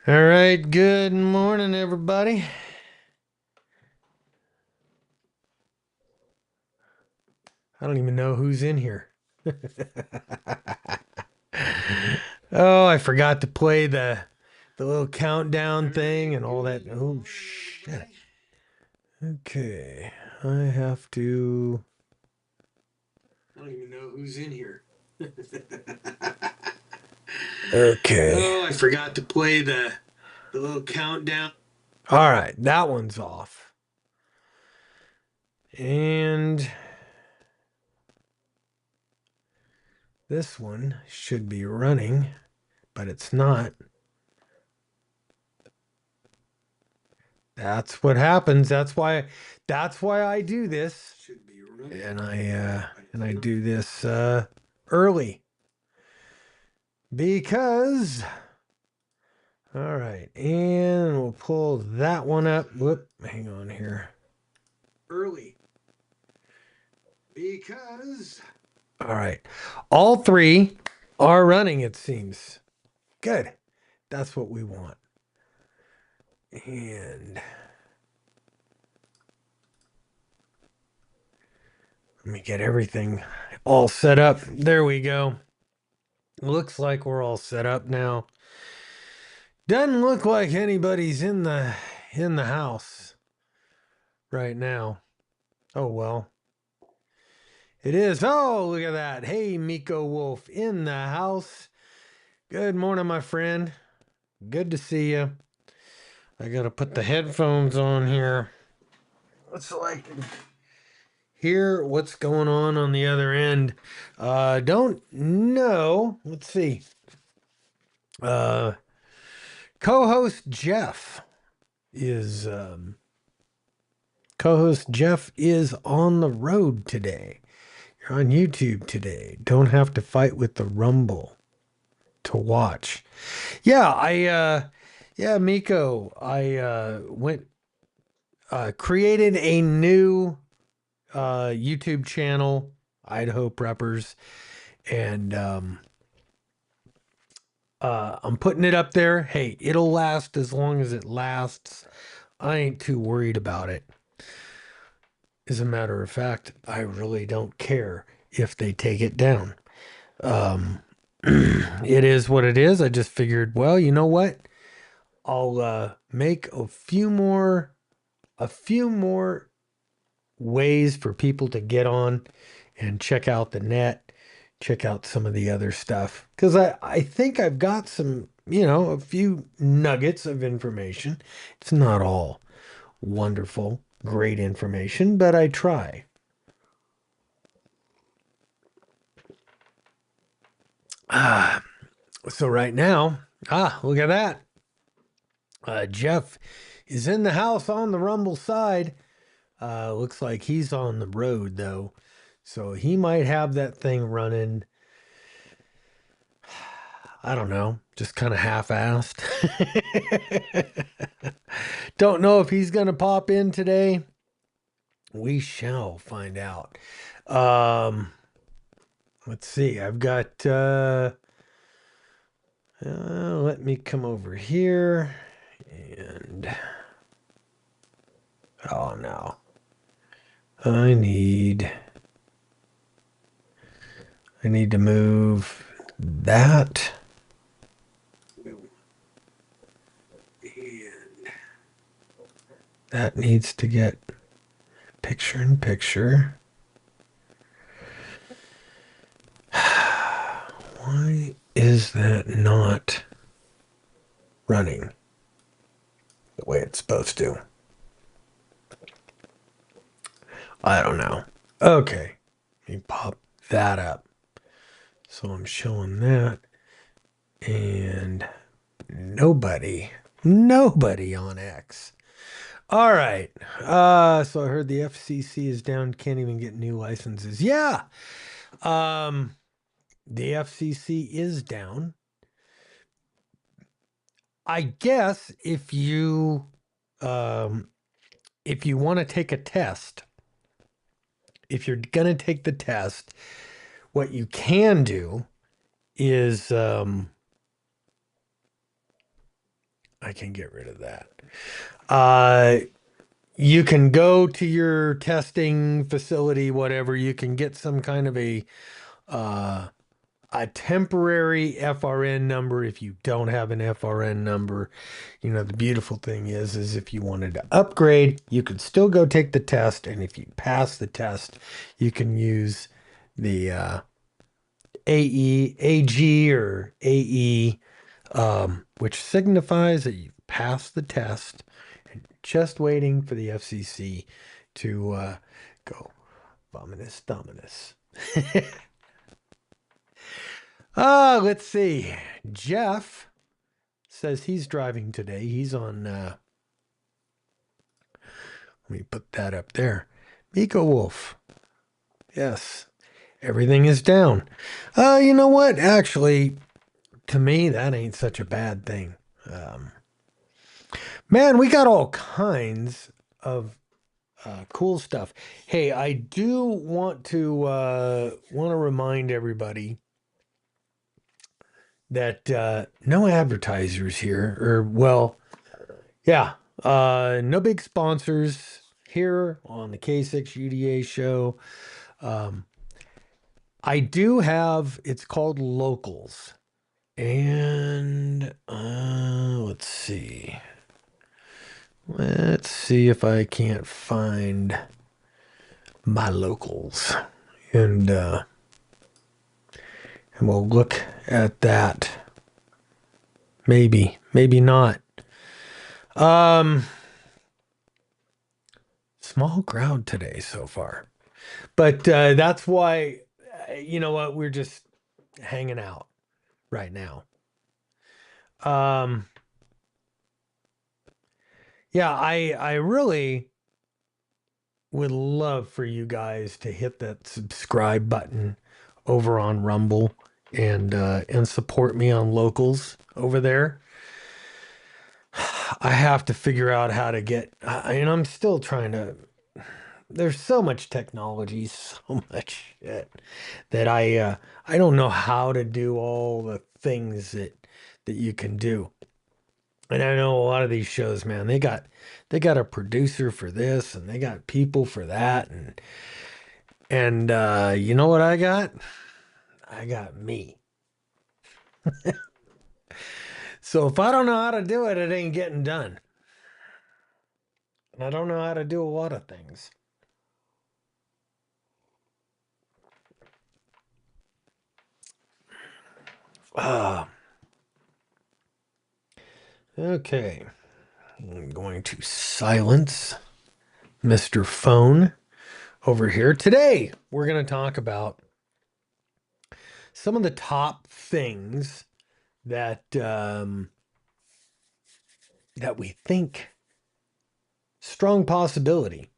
All right, good morning, everybody. I don't even know who's in here. Oh, I forgot to play the little countdown thing and all that. Oh shit. Okay, I have to. I don't even know who's in here. Okay. Oh, I forgot to play the little countdown. All right, that one's off. And this one should be running, but it's not. That's what happens. That's why I do this. And I do this early because all right, and we'll pull that one up. Whoop, hang on here. Early because all right. All three are running, it seems. Good. That's what we want. And let me get everything all set up. There we go. Looks like we're all set up now. Doesn't look like anybody's in the house right now. Oh well. It is. Oh, look at that. Hey, Miko Wolf in the house. Good morning, my friend. Good to see you. I gotta put the headphones on here. So I can hear what's going on the other end. Don't know. Let's see. Uh, co-host Jeff is co-host Jeff is on the road today. You're on YouTube today. Don't have to fight with the Rumble to watch. Yeah, Miko, I went created a new YouTube channel, Idaho Preppers, and I'm putting it up there. Hey, it'll last as long as it lasts. I ain't too worried about it. As a matter of fact, I really don't care if they take it down. Um, it is what it is. I just figured, well, you know what? I'll make a few more ways for people to get on and check out the net, check out some of the other stuff. Because I think I've got some, a few nuggets of information. It's not all wonderful, great information, but I try. Ah, so right now, look at that. Jeff is in the house on the Rumble side. Looks like he's on the road though. So he might have that thing running. I don't know, just kind of half-assed. Don't know if he's going to pop in today. We shall find out. Um, let's see. I've got let me come over here and oh no. I need to move that. And that needs to get picture in picture. Why is that not running the way it's supposed to? I don't know. Okay. Let me pop that up. So I'm showing that. And nobody on X. All right. So I heard the FCC is down, can't even get new licenses. Yeah. Um, the FCC is down. I guess if you want to take a test, if you're gonna take the test, what you can do is I can get rid of that. Uh, you can go to your testing facility, whatever. You can get some kind of uh, a temporary FRN number if you don't have an FRN number. You know, the beautiful thing is if you wanted to upgrade, you could still go take the test, and if you pass the test, you can use the AE, AG, or AE, which signifies that you've passed the test and just waiting for the FCC to go vomitus dominus. Let's see. Jeff says he's driving today. He's on, let me put that up there. Miko Wolf. Yes, everything is down. You know what? Actually, to me, that ain't such a bad thing. Um, Man, we got all kinds of cool stuff. Hey, I do want to remind everybody that no advertisers here, or well, yeah, no big sponsors here on the K6 UDA show. Um, I do have it's called Locals, and let's see. Let's see if I can't find my locals. And we'll look at that. Maybe, maybe not. Um Small crowd today so far. But that's why you know what, we're just hanging out right now. Um yeah, I really would love for you guys to hit that subscribe button over on Rumble and support me on Locals over there. I have to figure out how to get, and I'm still trying to. There's so much technology, so much shit that I don't know how to do all the things that you can do. And I know a lot of these shows, man, they got a producer for this and they got people for that and you know what I got? I got me. So if I don't know how to do it, it ain't getting done. And I don't know how to do a lot of things. Ah, okay. I'm going to silence Mr. Phone over here. Today, we're going to talk about some of the top things that we think strong possibility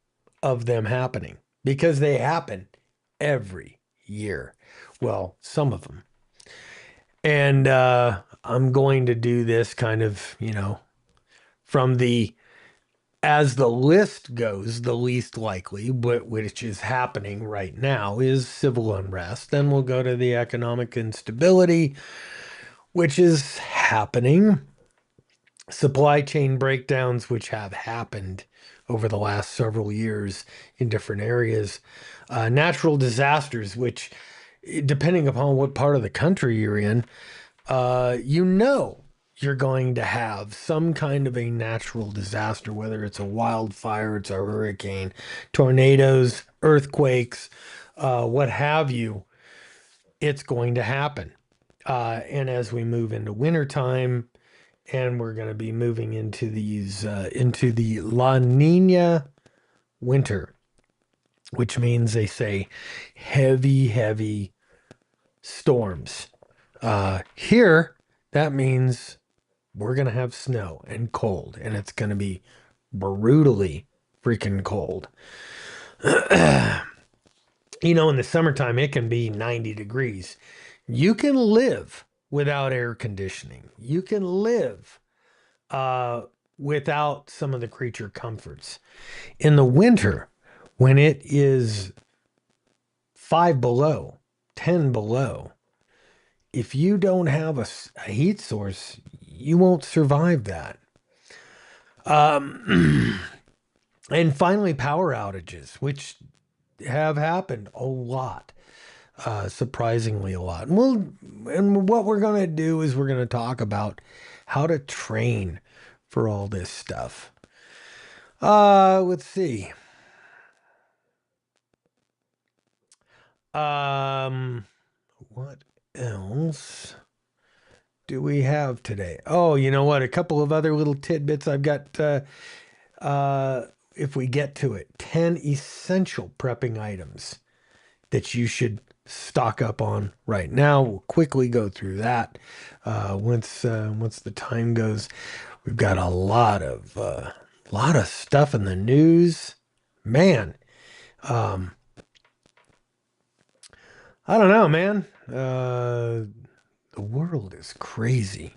of them happening because they happen every year. Well, some of them. And I'm going to do this kind of, from the as the list goes, the least likely, which is happening right now, is civil unrest. Then we'll go to the economic instability, which is happening, supply chain breakdowns, which have happened over the last several years in different areas, natural disasters, which, depending upon what part of the country you're in, you know you're going to have some kind of a natural disaster, whether it's a wildfire, it's a hurricane, tornadoes, earthquakes, what have you, it's going to happen. And as we move into wintertime, and we're going to be moving into the La Nina winter, which means they say heavy, heavy storms. Here, that means we're going to have snow and cold, and it's going to be brutally freaking cold. In the summertime, it can be 90 degrees. You can live without air conditioning. You can live uh, without some of the creature comforts. In the winter, when it is 5 below, 10 below, if you don't have a heat source, you won't survive that. Um, and finally, power outages, which have happened a lot, surprisingly a lot. And what we're going to do is we're going to talk about how to train for all this stuff. Let's see. Um, what else do we have today? Oh, you know what? A couple of other little tidbits I've got. Uh, if we get to it, 10 essential prepping items that you should stock up on right now. We'll quickly go through that. Once the time goes, we've got a lot of stuff in the news. Man, um, I don't know, man. The world is crazy.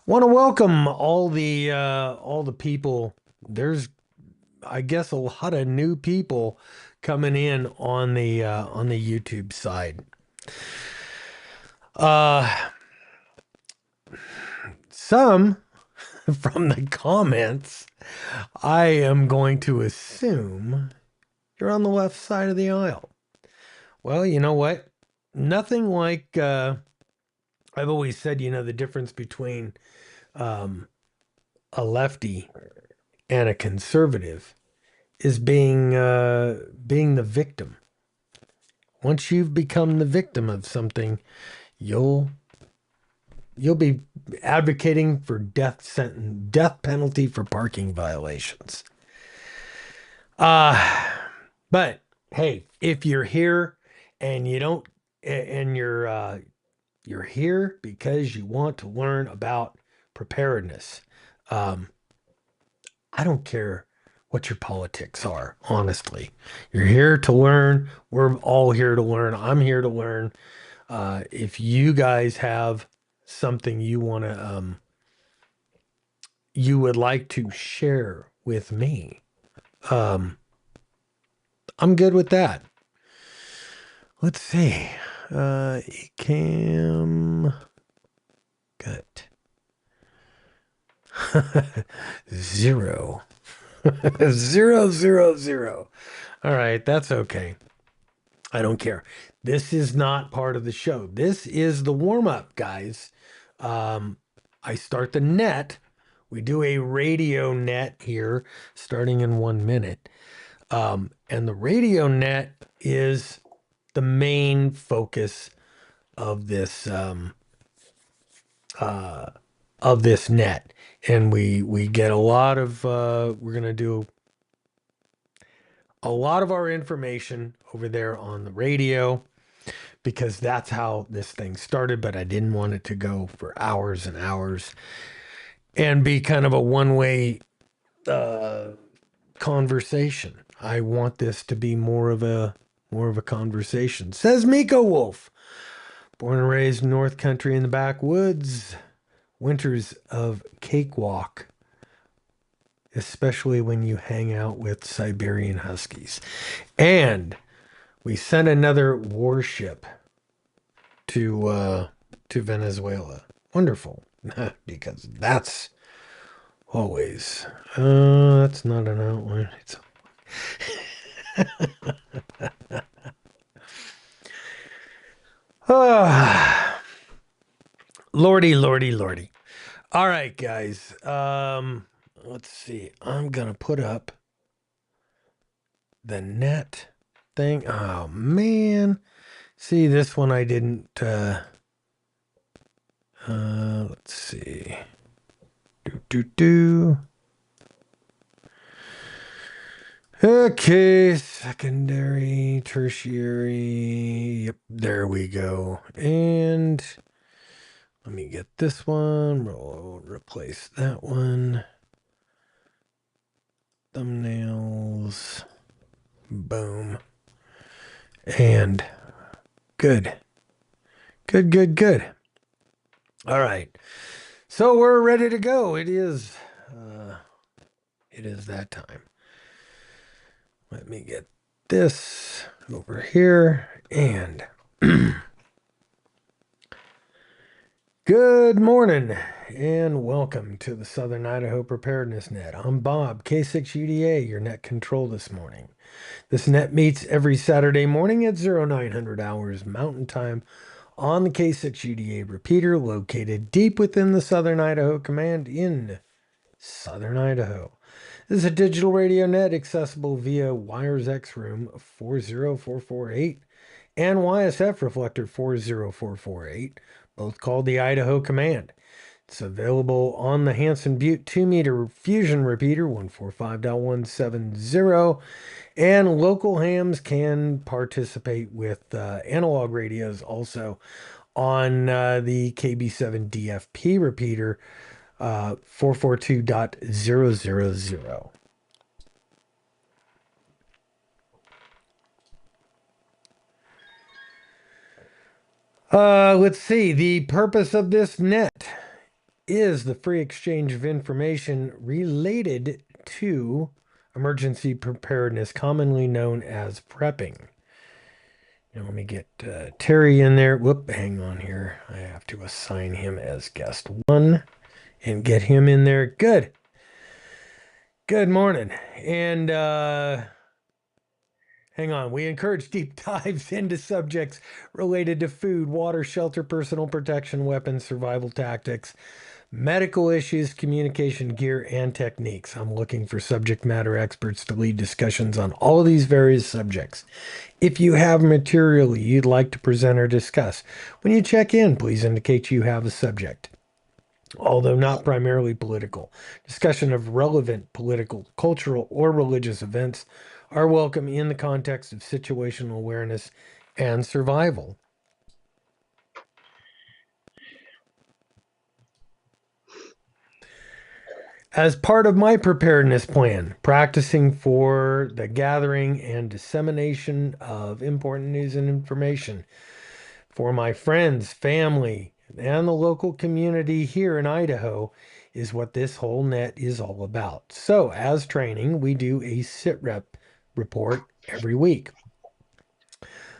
Want to welcome all the people. There's, I guess, a lot of new people coming in on the YouTube side. Uh, some from the comments, I am going to assume you're on the left side of the aisle. Well, you know what? Nothing like I've always said, the difference between um, a lefty and a conservative is being the victim. Once you've become the victim of something, you'll you'll be advocating for death penalty for parking violations. Uh but hey, if you're here and you don't and you're here because you want to learn about preparedness. Um I don't care what your politics are, honestly. You're here to learn. We're all here to learn. I'm here to learn. If you guys have something you would like to share with me, um, I'm good with that. Let's see. Cam gut zero. Zero, zero, zero. All right, that's okay. I don't care. This is not part of the show. This is the warm up, guys. Um, I start the net. We do a radio net here starting in 1 minute. And the radio net is the main focus of uh, this net. And we get a lot of we're gonna do a lot of our information over there on the radio because that's how this thing started, but I didn't want it to go for hours and hours and be kind of a one-way uh, conversation. I want this to be more of a conversation. Says Miko Wolf, born and raised North Country in the backwoods, winters of cakewalk, especially when you hang out with Siberian Huskies. And we sent another warship to Venezuela. Wonderful. Because that's always that's not an outline. It's Lordy, lordy, lordy. All right, guys. Let's see. I'm gonna put up the net thing. Oh man. See, this one I didn't let's see. Do. Okay, secondary, tertiary. Yep, there we go. And let me get this one. We'll replace that one. Thumbnails. Boom. And good. Good. All right. So we're ready to go. It is that time. Let me get this over here and good morning and welcome to the Southern Idaho Preparedness Net. I'm Bob, K6UDA, your net control this morning. This net meets every Saturday morning at 0900 hours Mountain Time on the K6UDA repeater located deep within the Southern Idaho Command in Southern Idaho. This is a digital radio net accessible via Wires X Room 40448 and YSF Reflector 40448, both called the Idaho Command. It's available on the Hanson Butte 2-meter fusion repeater 145.170, and local hams can participate with analog radios also on the KB7 DFP repeater 442.000. Let's see. The purpose of this net is the free exchange of information related to emergency preparedness, commonly known as prepping. Now, let me get Terry in there. Whoop, hang on here. I have to assign him as guest one and get him in there. Good. Good morning. And hang on. We encourage deep dives into subjects related to food, water, shelter, personal protection, weapons, survival tactics, medical issues, communication gear, and techniques. I'm looking for subject matter experts to lead discussions on all of these various subjects. If you have material you'd like to present or discuss, when you check in, please indicate you have a subject. Although not primarily political, discussion of relevant political, cultural, or religious events are welcome in the context of situational awareness and survival. As part of my preparedness plan, practicing for the gathering and dissemination of important news and information for my friends, family, and the local community here in Idaho is what this whole net is all about. So, as training, we do a sit rep report every week.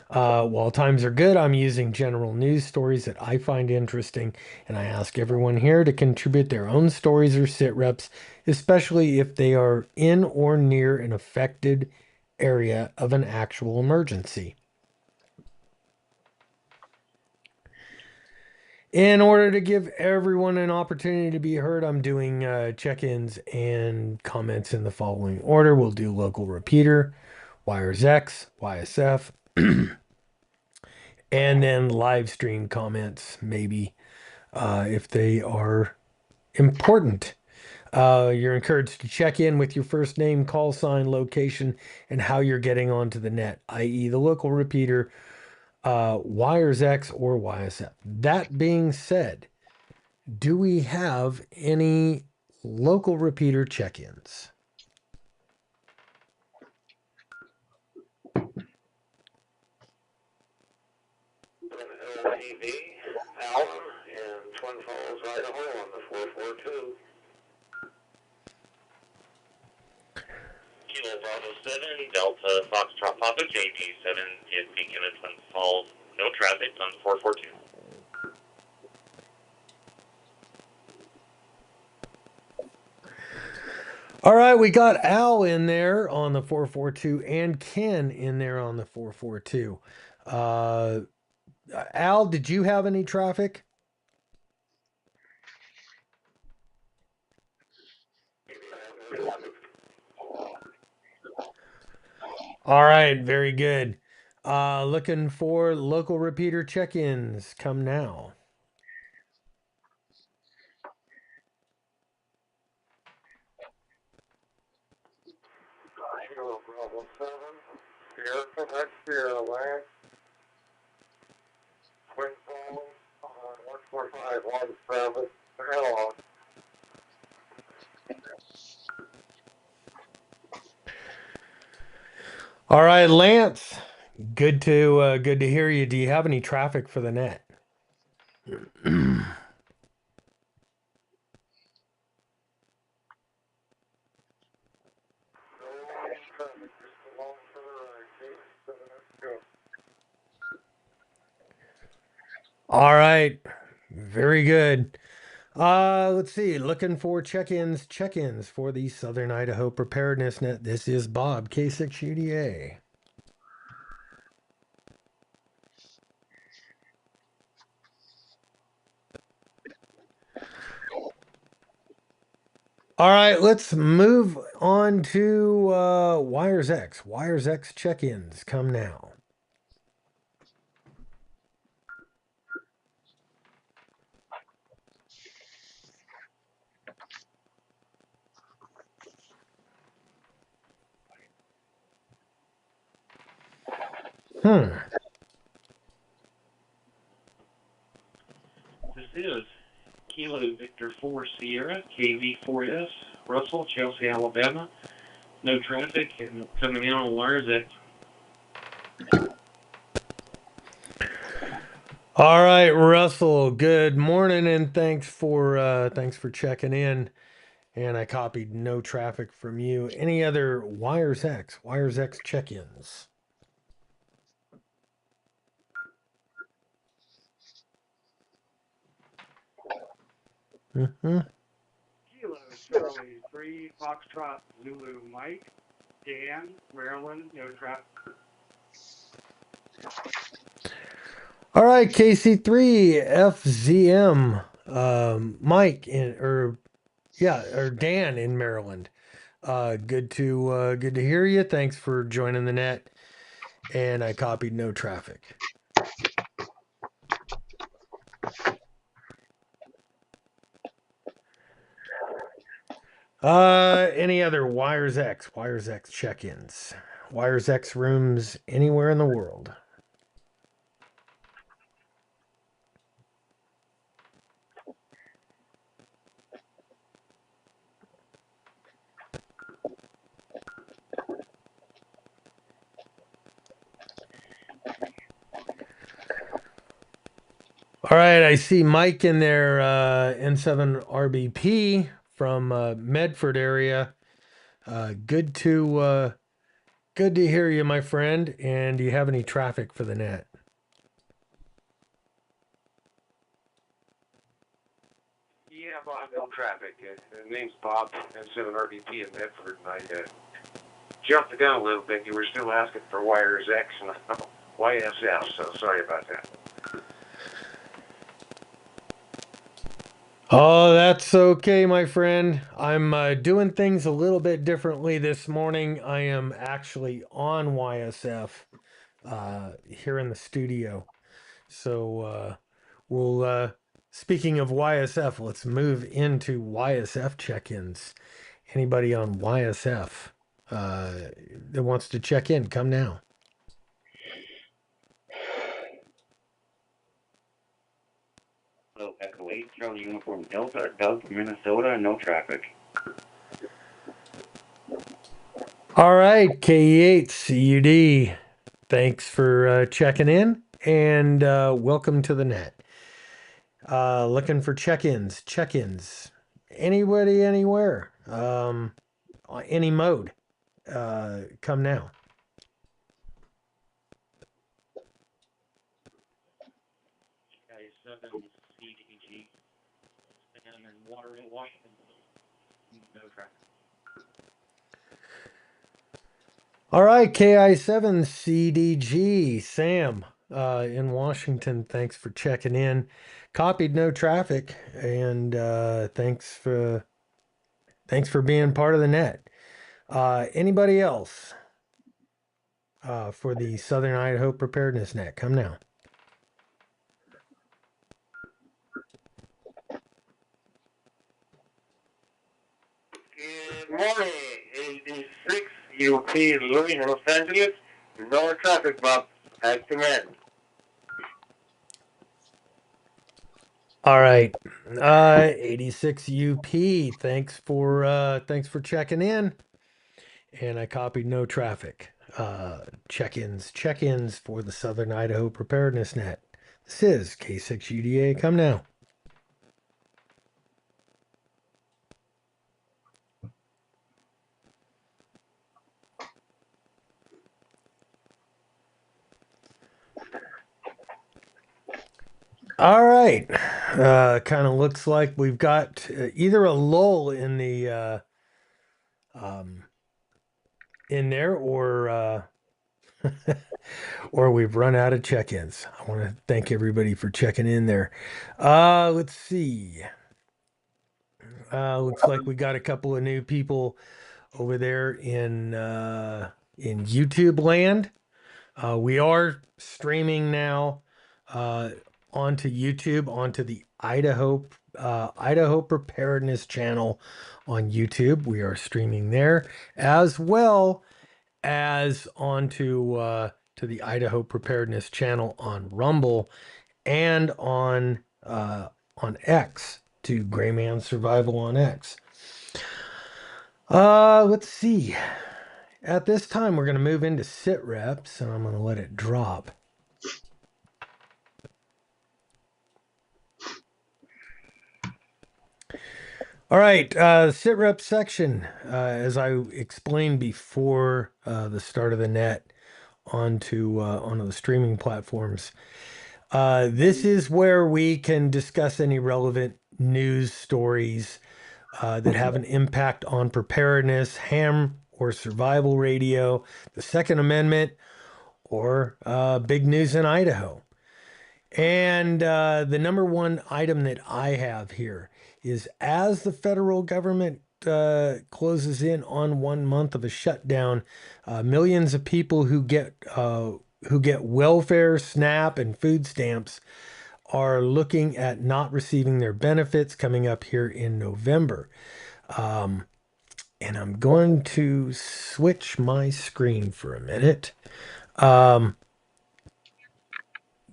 While times are good, I'm using general news stories that I find interesting, and I ask everyone here to contribute their own stories or sit reps, especially if they are in or near an affected area of an actual emergency. In order to give everyone an opportunity to be heard, I'm doing check-ins and comments in the following order. We'll do local repeater, Wires X, YSF, and then live stream comments, maybe, if they are important. You're encouraged to check in with your first name, call sign, location, and how you're getting onto the net, i.e. the local repeater, Wires X or YSF. That being said, do we have any local repeater check-ins? LTV, Alpha, in Twin Falls, Idaho on the 442. Kilo Bravo 7, Delta Foxtrot Papa, JP7 is speaking in Twin Falls. No traffic on 442. All right, we got Al in there on the 442 and Ken in there on the 442. Al, did you have any traffic? All right, very good. Looking for local repeater check-ins. Come now. Kilo Bravo 7, Sierra Quebec, Sierra Land, Twin Falls, 145, Water Travis, analog. All right, Lance. Good to hear you. Do you have any traffic for the net? All right. Very good. Let's see. Looking for check-ins for the Southern Idaho Preparedness Net. This is Bob, K6UDA. All right, let's move on to Wires X. Wires X check-ins come now. Hmm. This is Kilo Victor 4 Sierra, KV4S, Russell, Chelsea, Alabama. No traffic and coming in on wires X. All right, Russell. Good morning, and thanks for checking in. And I copied no traffic from you. Any other Wires X check-ins? Mm-hmm. Kilo Charlie 3 Foxtrot Zulu Mike, Dan, Maryland, no traffic. All right, KC3 FZM, Mike or Dan in Maryland. Good to hear you. Thanks for joining the net. And I copied no traffic. Any other Wires X check-ins? Wires X rooms anywhere in the world. All right, I see Mike in there, N7RBP from Medford area. Good to hear you, my friend. And do you have any traffic for the net? Yeah, Bob, no traffic. The name's Bob, N7RBP in Medford, and I jumped the gun a little bit. You were still asking for Wires X and YSF, so sorry about that. Oh, that's okay, my friend. I'm doing things a little bit differently this morning. I am actually on YSF here in the studio. So speaking of YSF, let's move into YSF check-ins. Anybody on YSF that wants to check in, come now. Hello, Echo 8, Charlie Uniform Delta, Doug, Minnesota, no traffic. All right, K8CUD. Thanks for checking in and welcome to the net. Looking for check-ins. Anybody, anywhere, any mode. Come now. Guys, 7 CDG, and in Waterville, Washington. No traffic. All right, KI7CDG, Sam in Washington. Thanks for checking in. Copied no traffic, and thanks for being part of the net. Anybody else for the Southern Idaho Preparedness Net? Come now. Good morning, 86 UP Louis, Los Angeles. No traffic, Bob. At command. All right, 86 UP. Thanks for checking in. And I copied no traffic. Check-ins for the Southern Idaho Preparedness Net. This is K6UDA. Come now. All right. Kind of looks like we've got either a lull in the um, in there, or we've run out of check-ins. I want to thank everybody for checking in there. Let's see. Looks like we got a couple of new people over there in YouTube land. We are streaming now uh, onto YouTube, onto the Idaho Preparedness channel on YouTube. We are streaming there as well as onto to the Idaho Preparedness channel on Rumble and on X to Gray Man Survival on X. Let's see. At this time, we're going to move into sit reps, and I'm going to let it drop. All right, sit rep section. As I explained before the start of the net onto the streaming platforms, this is where we can discuss any relevant news stories that have an impact on preparedness, ham or survival radio, the Second Amendment, or big news in Idaho. And the number one item that I have here is as the federal government closes in on 1 month of a shutdown, millions of people who get welfare, SNAP, and food stamps are looking at not receiving their benefits coming up here in November. Um, and I'm going to switch my screen for a minute.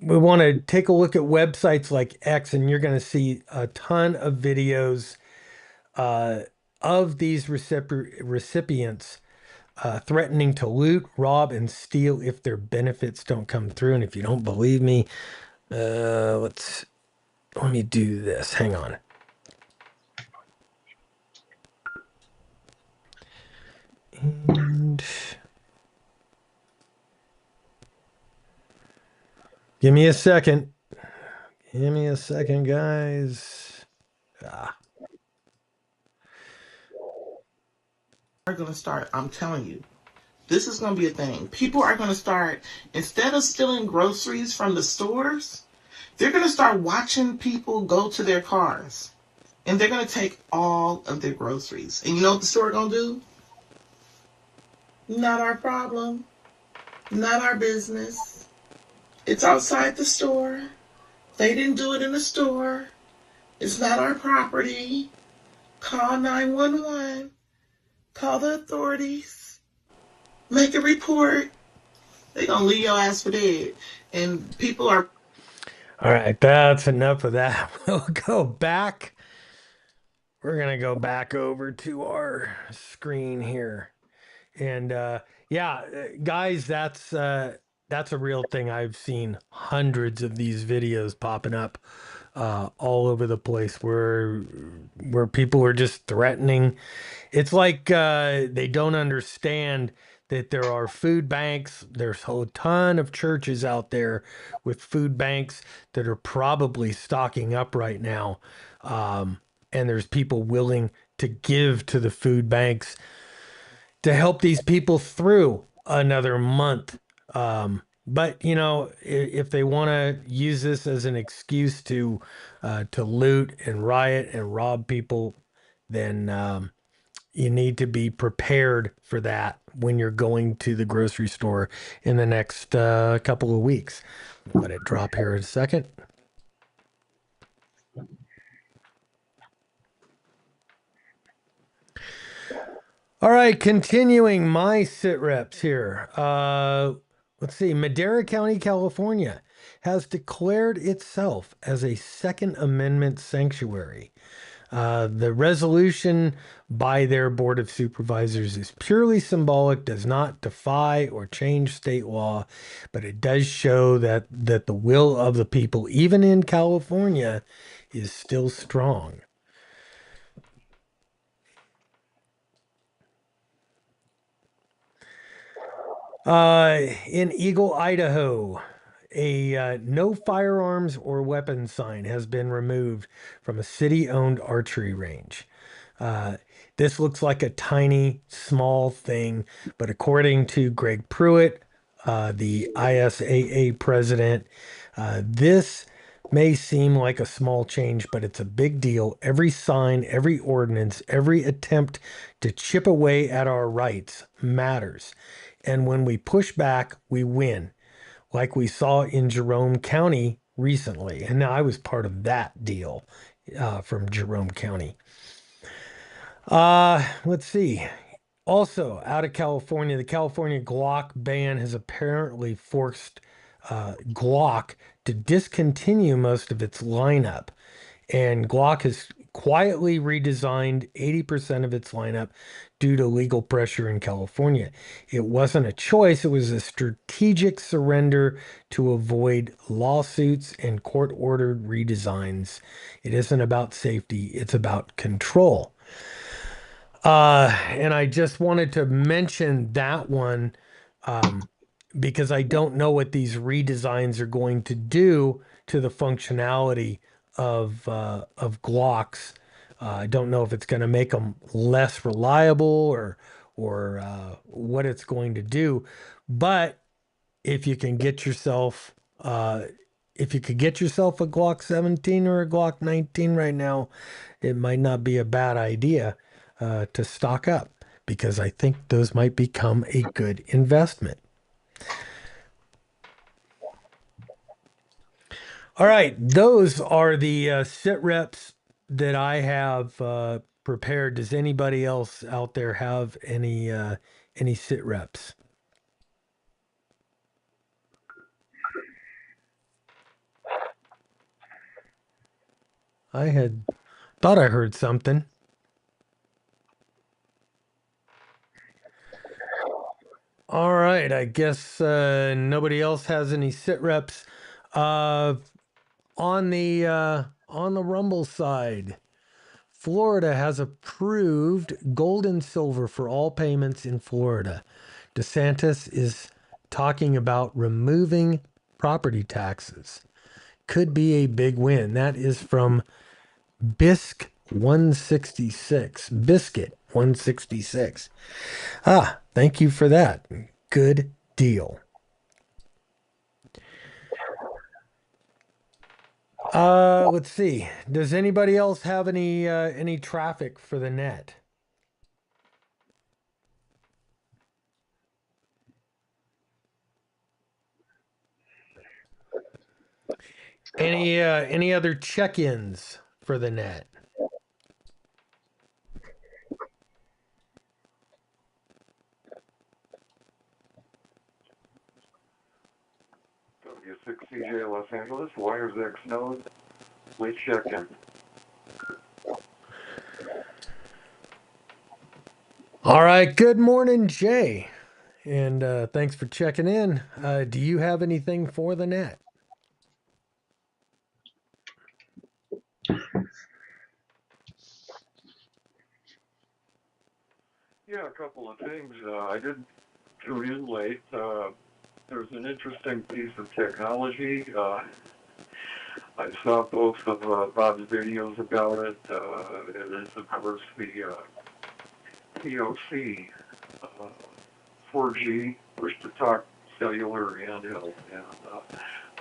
We want to take a look at websites like X, and you're going to see a ton of videos uh, of these recipients threatening to loot, rob, and steal if their benefits don't come through. And if you don't believe me, let me do this. Hang on. And give me a second. Give me a second, guys. Ah. Are going to start, I'm telling you, this is going to be a thing. People are going to start, instead of stealing groceries from the stores, they're going to start watching people go to their cars. And they're going to take all of their groceries. And you know what the store going to do? Not our problem. Not our business. It's outside the store. They didn't do it in the store. It's not our property. Call 911. Call the authorities. Make a report. They're going to leave your ass for dead. And people are... All right, that's enough of that. We'll go back. We're going to go back over to our screen here. And yeah, guys, that's a real thing. I've seen hundreds of these videos popping up all over the place where people are just threatening. It's like they don't understand that there are food banks. There's a ton of churches out there with food banks that are probably stocking up right now. And there's people willing to give to the food banks to help these people through another month. But you know, if they want to use this as an excuse to loot and riot and rob people, then you need to be prepared for that when you're going to the grocery store in the next couple of weeks. Let it drop here in a second. All right, continuing my sit reps here. Let's see. Madera County, California has declared itself as a Second Amendment sanctuary. The resolution by their Board of Supervisors is purely symbolic, does not defy or change state law, but it does show that the will of the people, even in California, is still strong. In Eagle, Idaho, A no firearms or weapons sign has been removed from a city-owned archery range. Uh, this looks like a tiny, small thing, but according to Greg Pruitt, the ISAA president, this may seem like a small change, but it's a big deal. Every sign, every ordinance, every attempt to chip away at our rights matters. And when we push back, we win, like we saw in Jerome County recently. And now I was part of that deal from Jerome County. Let's see. Also, out of California, the California Glock ban has apparently forced Glock to discontinue most of its lineup. And Glock has quietly redesigned 80% of its lineup due to legal pressure in California. It wasn't a choice, it was a strategic surrender to avoid lawsuits and court ordered redesigns. It isn't about safety, it's about control. And I just wanted to mention that one um, because I don't know what these redesigns are going to do to the functionality of Glocks. I don't know if it's going to make them less reliable or what it's going to do. But if you can get yourself if you could get yourself a Glock 17 or a Glock 19 right now, it might not be a bad idea to stock up because I think those might become a good investment. All right, those are the sit reps that I have prepared. Does anybody else out there have any sit reps? I had thought I heard something. All right, I guess nobody else has any sit reps. Uh, on the Rumble side, Florida has approved gold and silver for all payments in Florida. DeSantis is talking about removing property taxes. Could be a big win. That is from Bisc 166. Biscuit 166. Ah, thank you for that. Good deal. Let's see. Does anybody else have any traffic for the net? Any other check-ins for the net? W6CJ Los Angeles, Wires X Node, late check-in. All right. Good morning, Jay. And thanks for checking in. Do you have anything for the net? Yeah, a couple of things. I did tune in late. There's an interesting piece of technology. I saw both of Bob's videos about it, and it's of course the POC, 4G, push-to-talk cellular handheld. And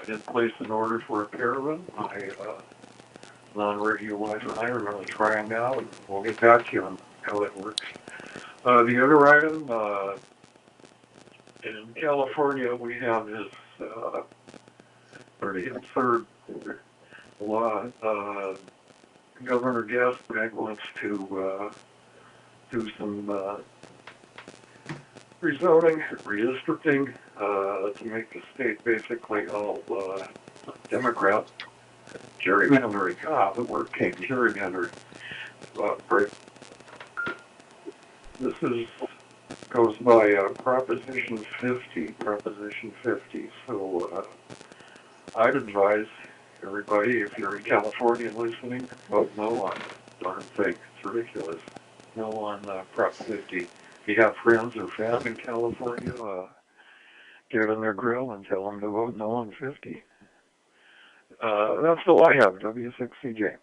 I did place an order for a pair of them. My non-radio Wi-Fi, I'm going to try them out, and we'll get back to you on how it works. The other item, in California, we have this pretty absurd law. Governor Gasbag wants to do some rezoning, redistricting to make the state basically all Democrat. Gerrymandering. The word came, gerrymandering. Great. This goes by Proposition 50. Proposition 50. So I'd advise everybody, if you're in California listening, vote no on the darn thing. It's ridiculous. No on Prop 50. If you have friends or family in California, get in their grill and tell them to vote no on 50. That's all I have, W6CJ.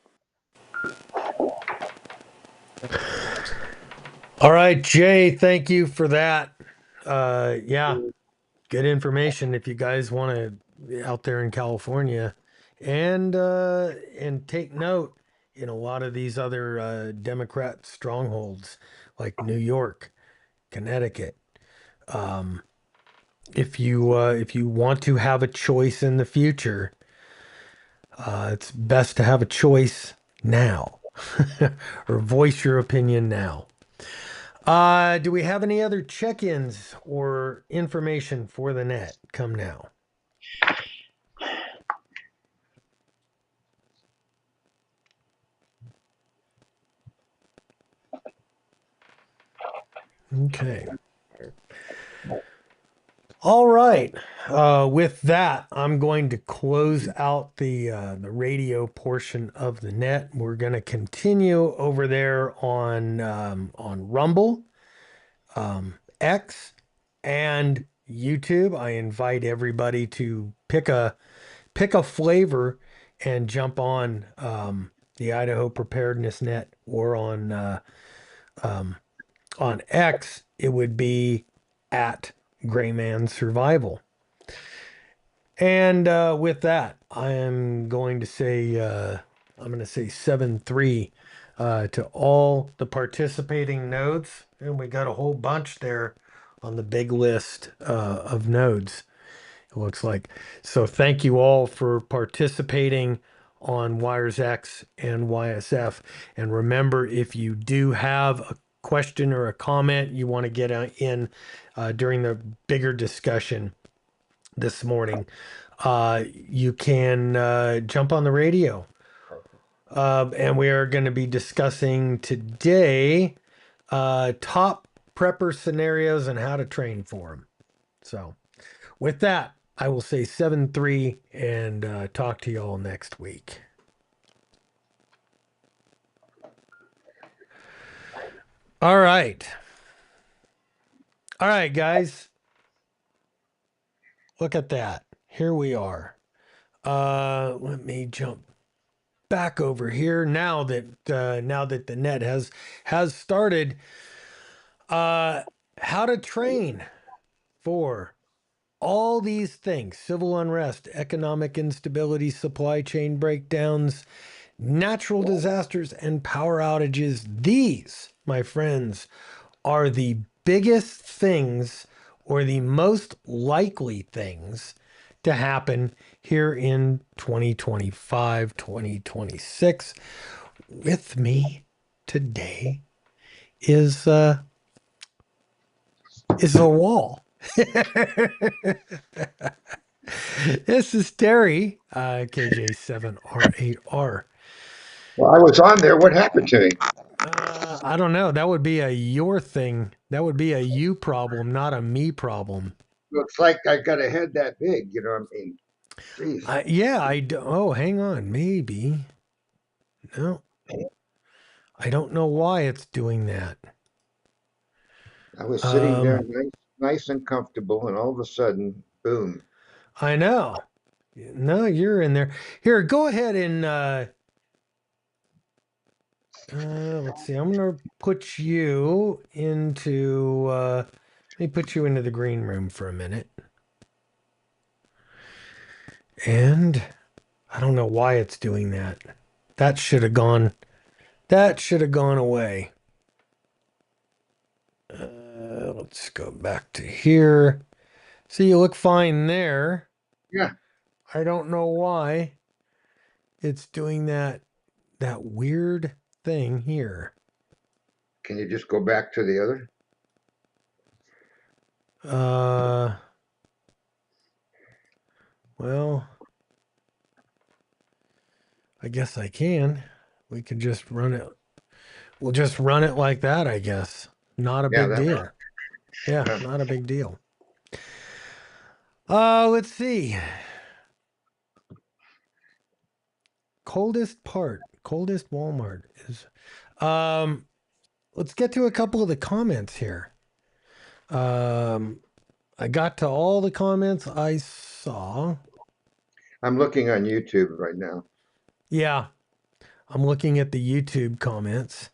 All right, Jay, thank you for that. Yeah, good information if you guys want to out there in California and take note in a lot of these other Democrat strongholds like New York, Connecticut. Um, if you want to have a choice in the future, it's best to have a choice now or voice your opinion now. Do we have any other check-ins or information for the net? Come now. Okay. All right. With that, I'm going to close out the radio portion of the net. We're going to continue over there on Rumble, X, and YouTube. I invite everybody to pick a flavor and jump on the Idaho Preparedness Net or um, on X. It would be at Grayman Survival. And with that, I'm going to say 7-3 to all the participating nodes, and we got a whole bunch there on the big list of nodes. It looks like. So thank you all for participating on Wires X and YSF. And remember, if you do have a question or a comment you want to get in during the bigger discussion this morning, you can jump on the radio. And we are going to be discussing today top prepper scenarios and how to train for them. So with that, I will say 7-3 and talk to you all next week. All right. All right, guys. Look at that. Here we are. Let me jump back over here now that the net has started. How to train for all these things: civil unrest, economic instability, supply chain breakdowns, natural disasters, and power outages. These, my friends, are the biggest things or the most likely things to happen here in 2025, 2026. With me today is a wall. This is Terry, KJ7R8R. Well, I was on there. What happened to me? I don't know. That would be a your thing. That would be a you problem, not a me problem. Looks like I got a head that big. You know what I mean? Jeez. Yeah, I do. Oh, hang on. Maybe. No, I don't know why it's doing that. I was sitting there Um, nice and comfortable, and all of a sudden, boom. I know. No, you're in there. Here, go ahead and let's see. I'm gonna put you into let me put you into the green room for a minute. And I don't know why it's doing that. That should have gone. That should have gone away. Let's go back to here. See, you look fine there. Yeah. I don't know why it's doing that weird thing here. Can you just go back to the other? Uh, well, I guess I can. We could just run it. We'll just run it like that, I guess. Not a Yeah, big that. deal. Yeah, Yeah. not a big deal. Let's see. Coldest Walmart is um let's get to a couple of the comments here. Um I got to all the comments I saw. I'm looking on YouTube right now. Yeah, I'm looking at the YouTube comments.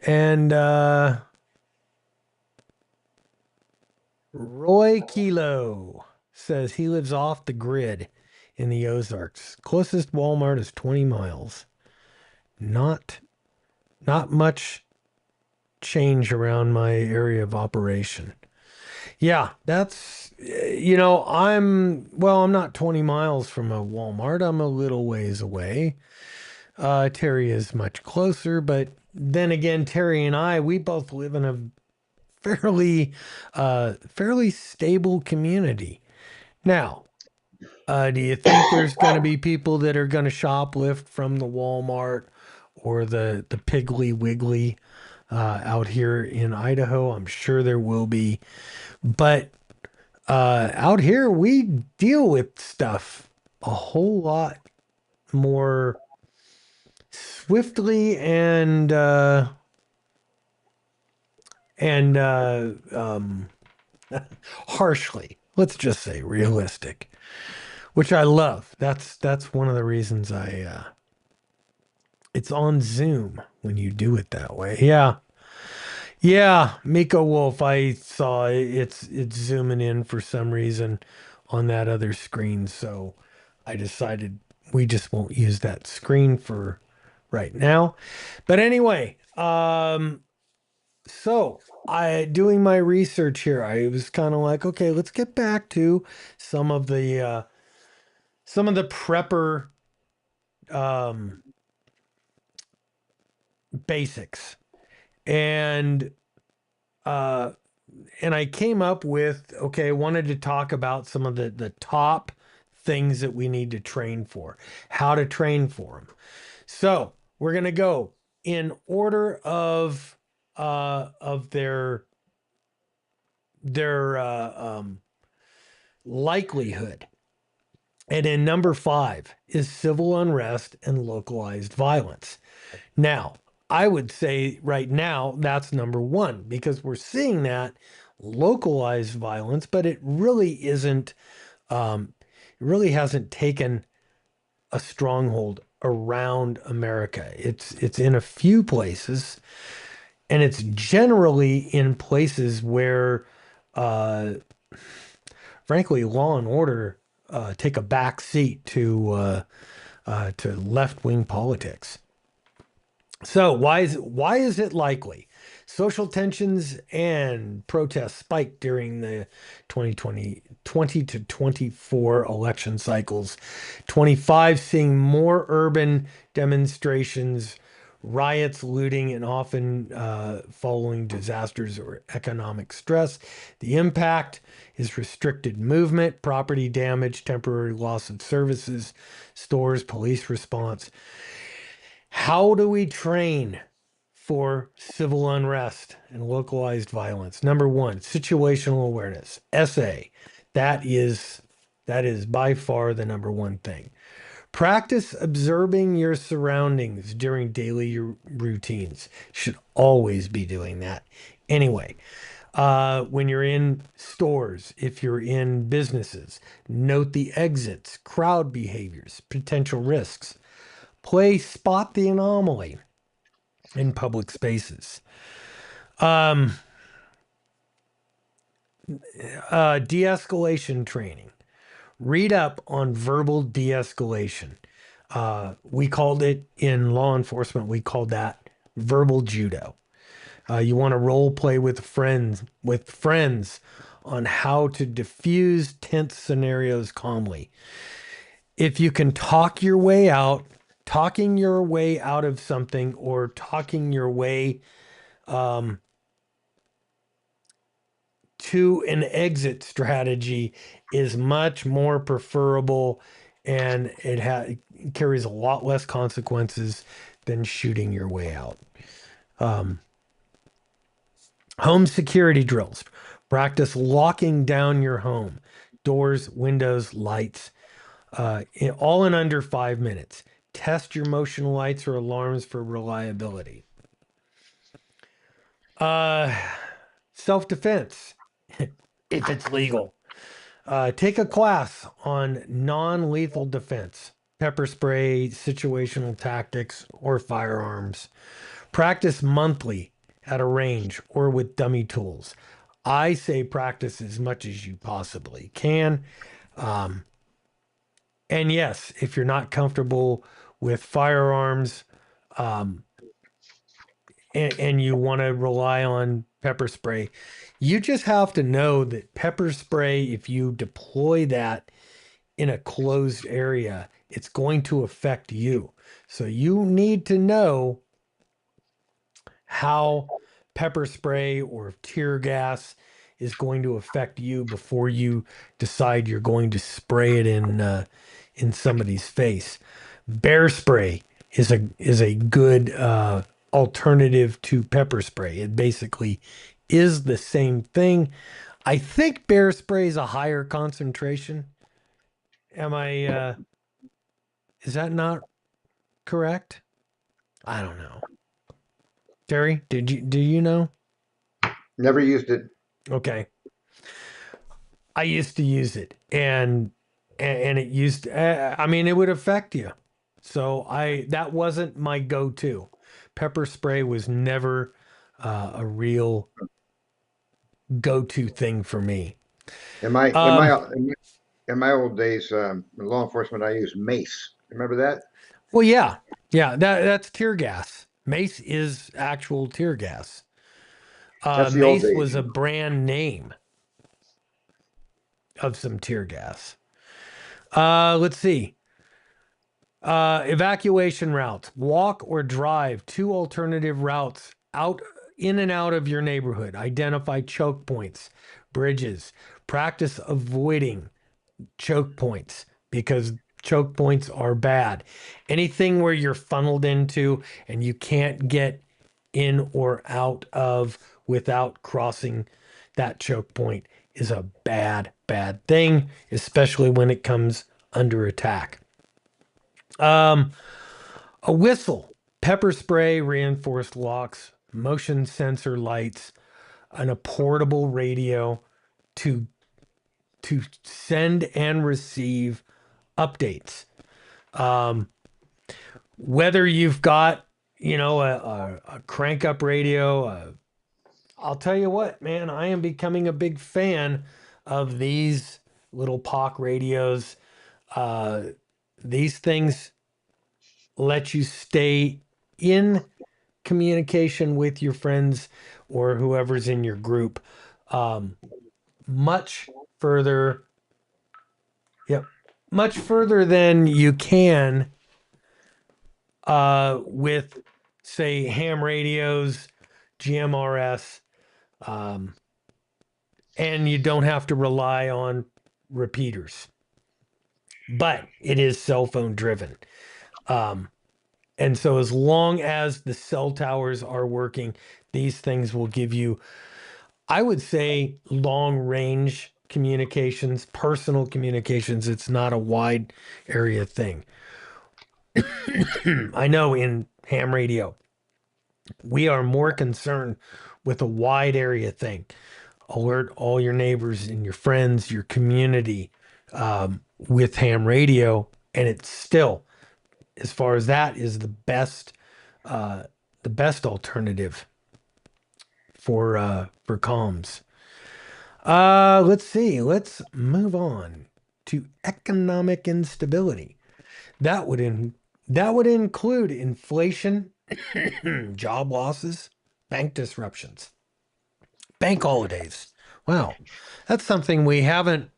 And Roy Kilo says he lives off the grid in the Ozarks. Closest Walmart is 20 miles. Not not much change around my area of operation. Yeah, that's I'm not 20 miles from a Walmart. I'm a little ways away. Terry is much closer, but then again, Terry and we both live in a fairly stable community. Now, do you think there's going to be people that are going to shoplift from the Walmart or the Piggly Wiggly out here in Idaho? I'm sure there will be, but out here we deal with stuff a whole lot more swiftly and harshly. Let's just say realistic, which I love. That's one of the reasons it's on Zoom when you do it that way. Yeah. Yeah, Miko Wolf, I saw it's zooming in for some reason on that other screen, so I decided we just won't use that screen for right now. But anyway, so I doing my research here, I was kind of like, okay, let's get back to some of the prepper um basics. And uh and I came up with, okay, I wanted to talk about some of the top things that we need to train for, how to train for them. So we're gonna go in order of their likelihood. And in number 5 is civil unrest and localized violence. Now, I would say right now that's number 1 because we're seeing that localized violence, but it really isn't, it really hasn't taken a stronghold around America. It's in a few places, and it's generally in places where, uh, frankly, law and order take a back seat to left wing politics. So why is it likely? Social tensions and protests spiked during the 2020 to 24 election cycles. 25 seeing more urban demonstrations, riots, looting, and often following disasters or economic stress. The impact is restricted movement, property damage, temporary loss of services, stores, police response. How do we train for civil unrest and localized violence? Number 1, situational awareness. SA. That is that is by far the number 1 thing. Practice observing your surroundings during daily routines. Should always be doing that. Anyway, when you're in stores, if you're in businesses, note the exits, crowd behaviors, potential risks. Play spot the anomaly in public spaces. Um, De-escalation training. Read up on verbal de-escalation. We called it in law enforcement. We called that verbal judo. You want to role play with friends on how to diffuse tense scenarios calmly. If you can talking your way out of something or talking your way um, to an exit strategy is much more preferable, and it carries a lot less consequences than shooting your way out. Um, Home security drills. Practice locking down your home, doors, windows, lights, all in under 5 minutes. Test your motion lights or alarms for reliability. Uh, Self defense. if it's legal. Take a class on non-lethal defense, pepper spray, situational tactics, or firearms. Practice monthly at a range or with dummy tools. I say practice as much as you possibly can. Um, and yes, if you're not comfortable with firearms, um, and you want to rely on pepper spray, you just have to know that pepper spray, if you deploy that in a closed area, it's going to affect you. So you need to know how pepper spray or tear gas is going to affect you before you decide you're going to spray it in somebody's face. Bear spray is a good alternative to pepper spray. It basically is the same thing. I think bear spray is a higher concentration. Am I is that not correct? I don't know. Terry, do you know? Never used it. Okay. I used to use it and it used I mean it would affect you. So I that wasn't my go-to. Pepper spray was never a real go-to thing for me. In my in Um my in my old days, in law enforcement, I used mace. Remember that? well yeah. Yeah, that's tear gas. Mace is actual tear gas. That's the old Mace days, was a brand name of some tear gas. Let's see. Evacuation routes. Walk or drive two alternative routes out in and out of your neighborhood. Identify choke points, bridges. Practice avoiding choke points because choke points are bad. Anything where you're funneled into and you can't get in or out of without crossing that choke point is a bad, bad thing, especially when it comes under attack. Um, a whistle, pepper spray, reinforced locks, motion sensor lights, and a portable radio to send and receive updates. Um, whether you've got a crank up radio, I'll tell you what, man, I am becoming a big fan of these little POC radios. Uh, these things let you stay in communication with your friends or whoever's in your group um, much further. Yep, much further than you can with, say, ham radios, GMRS, um, and you don't have to rely on repeaters. But it is cell phone driven. Um, and so, as long as the cell towers are working, these things will give you, I would say, long range communications, personal communications. It's not a wide area thing. I know in ham radio, we are more concerned with a wide area thing. Alert all your neighbors and your friends, your community with ham radio. And it's still, as far as that, is uh, the best alternative for comms. Let's see. Let's move on to economic instability. That would that would include inflation, job losses, bank disruptions, bank holidays. Wow, that's something we haven't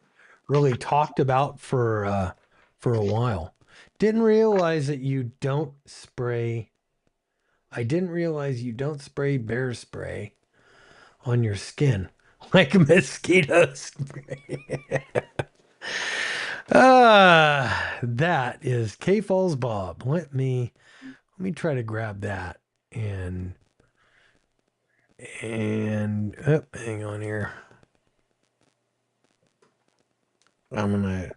really talked about for a while. Didn't realize that you don't spray. I didn't realize you don't spray bear spray on your skin like mosquito spray. That is K Falls Bob. Let me try to grab that and oh, hang on here. I'm gonna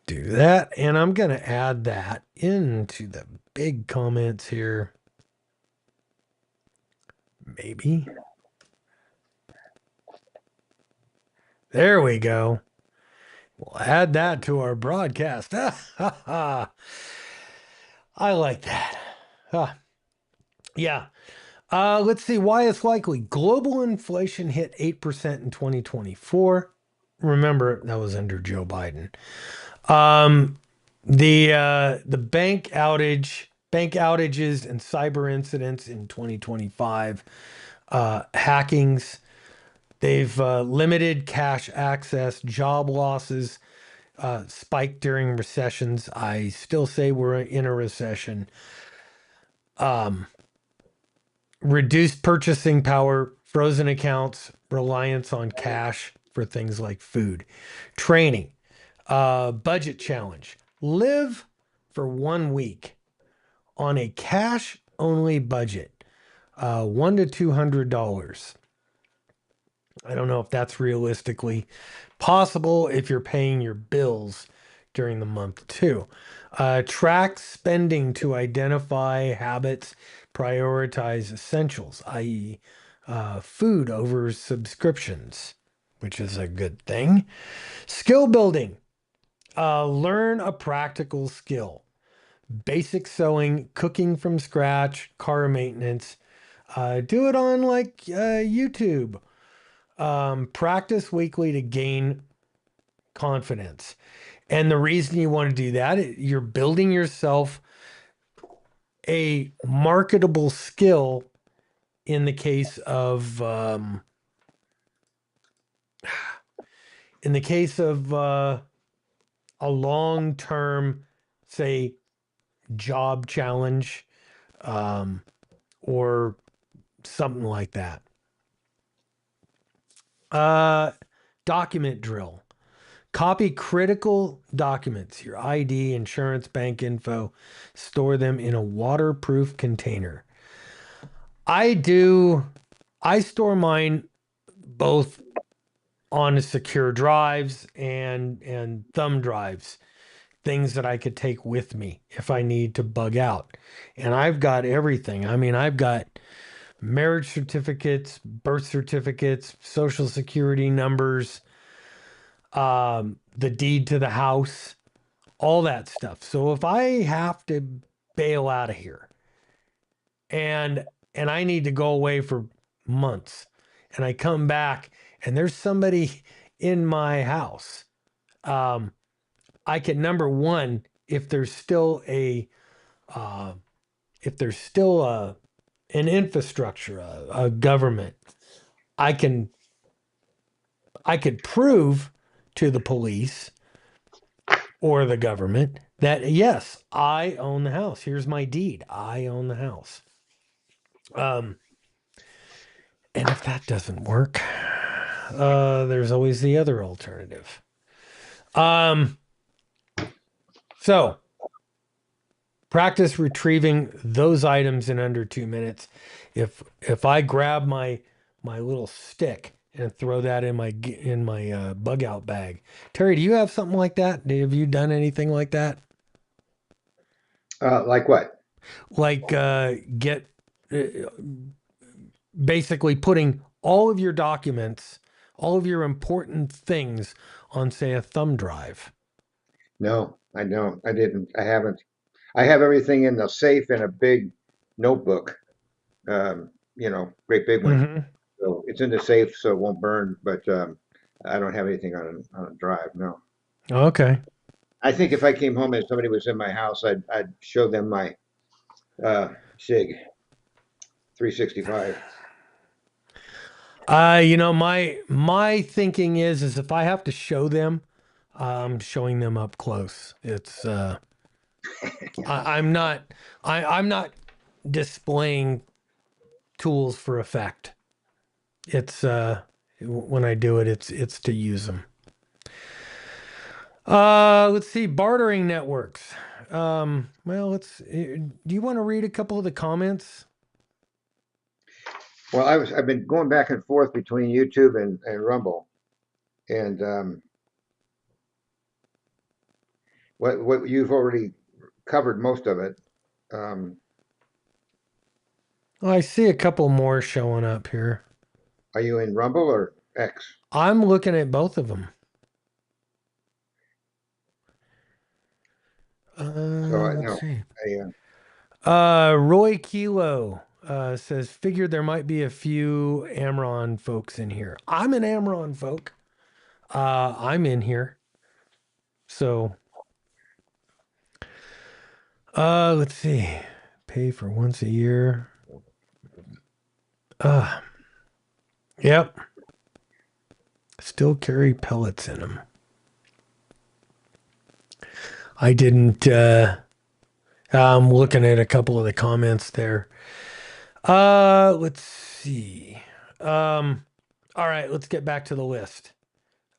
do that and I'm gonna add that into the big comments here. Maybe. There we go. We'll add that to our broadcast. I like that. Huh. Yeah. Let's see why it's likely. Global inflation hit 8% in 2024. Remember, that was under Joe Biden. Um, the bank outages and cyber incidents in 2025, hackings, they've limited cash access, job losses, spiked during recessions. I still say we're in a recession. Um, Reduced purchasing power, frozen accounts, reliance on cash for things like food, training, budget challenge. Live for 1 week on a cash only budget, $100 to $200. I don't know if that's realistically possible if you're paying your bills during the month too. Track spending to identify habits, prioritize essentials, i.e., food over subscriptions, which is a good thing. Skill building, learn a practical skill. Basic sewing, cooking from scratch, car maintenance. Do it on like YouTube. Practice weekly to gain confidence. And the reason you want to do that, you're building yourself a marketable skill in the case of a long-term, say, job challenge, or something like that. Uh, Document drill. Copy critical documents, your ID, insurance, bank info, store them in a waterproof container. I do, I store mine both on secure drives and thumb drives, things that I could take with me if I need to bug out. And I've got everything. I mean, I've got marriage certificates, birth certificates, social security numbers, the deed to the house, all that stuff. So if I have to bail out of here and I need to go away for months and I come back and there's somebody in my house, um, I can, number one, if there's still uh, an infrastructure, a government, I can I could prove to the police or the government that yes, I own the house. Here's my deed. I own the house. Um, and if that doesn't work, there's always the other alternative. Um, so practice retrieving those items in under 2 minutes. If I grab my little stick and throw that in my bug out bag. Terry, do you have something like that? Have you done anything like that? Like what? Like get uh, basically putting all of your documents, all of your important things on, say, a thumb drive. No, I don't. I didn't. I haven't. I have everything in the safe in a big notebook. Great big one. Hmm. So it's in the safe, so it won't burn. But I don't have anything on a drive. No. Okay. I think if I came home and somebody was in my house, I'd show them my Sig 365. My thinking is if I have to show them, I'm showing them up close. It's I'm not I'm not displaying tools for effect. It's when I do it, it's to use them. Let's see, bartering networks. Well, do you want to read a couple of the comments? Well, I've been going back and forth between YouTube and Rumble, and what you've already covered most of it. Um, Oh, I see a couple more showing up here. are you in Rumble or X. I'm looking at both of them. So I Let's no, see. I Roy Kilo says, figured there might be a few Amron folks in here. I'm an Amron folk. I'm in here. So, let's see. Pay for once a year. Uh, yep. Still carry pellets in them. I didn't, I'm looking at a couple of the comments there. Let's see. Um, all right, let's get back to the list.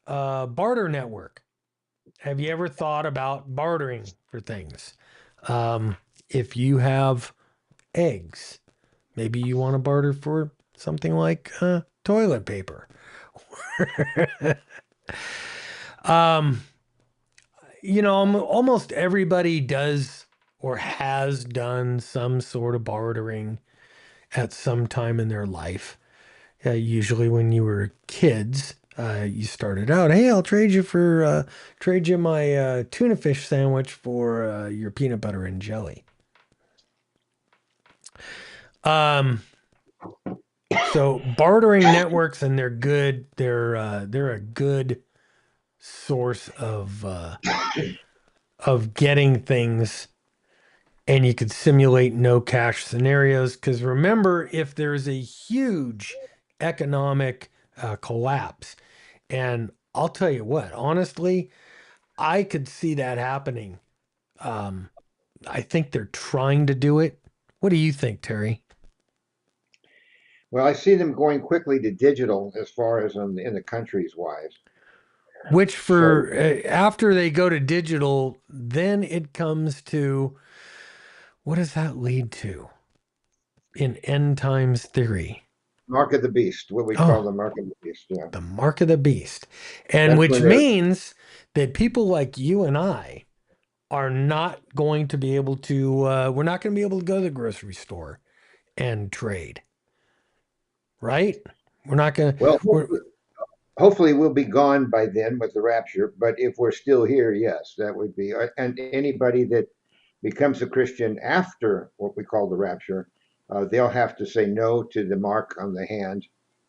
Barter network. Have you ever thought about bartering for things? Um, if you have eggs, maybe you want to barter for something like toilet paper. um, almost everybody does or has done some sort of bartering at some time in their life. Usually, when you were kids, you started out, "Hey, I'll trade you my tuna fish sandwich for your peanut butter and jelly." Um, so bartering networks, and they're good. They're a good source of getting things, and you could simulate no cash scenarios. Because remember, if there's a huge economic collapse, and I'll tell you what, honestly, I could see that happening. Um, I think they're trying to do it. What do you think, Terry? well, I see them going quickly to digital as far as in the countries wise. Which So for after they go to digital, then it comes to what does that lead to in end times theory? mark of the beast, what we call Oh, the mark of the beast. Yeah, the mark of the beast. And that's which when they're means that people like you and I are not going to be able to, we're not going to be able to go to the grocery store and trade, right? We're not going to, well. we're, Hopefully, we'll be gone by then with the rapture. But if we're still here, yes, that would be. And anybody that becomes a Christian after what we call the rapture, they'll have to say no to the mark on the hand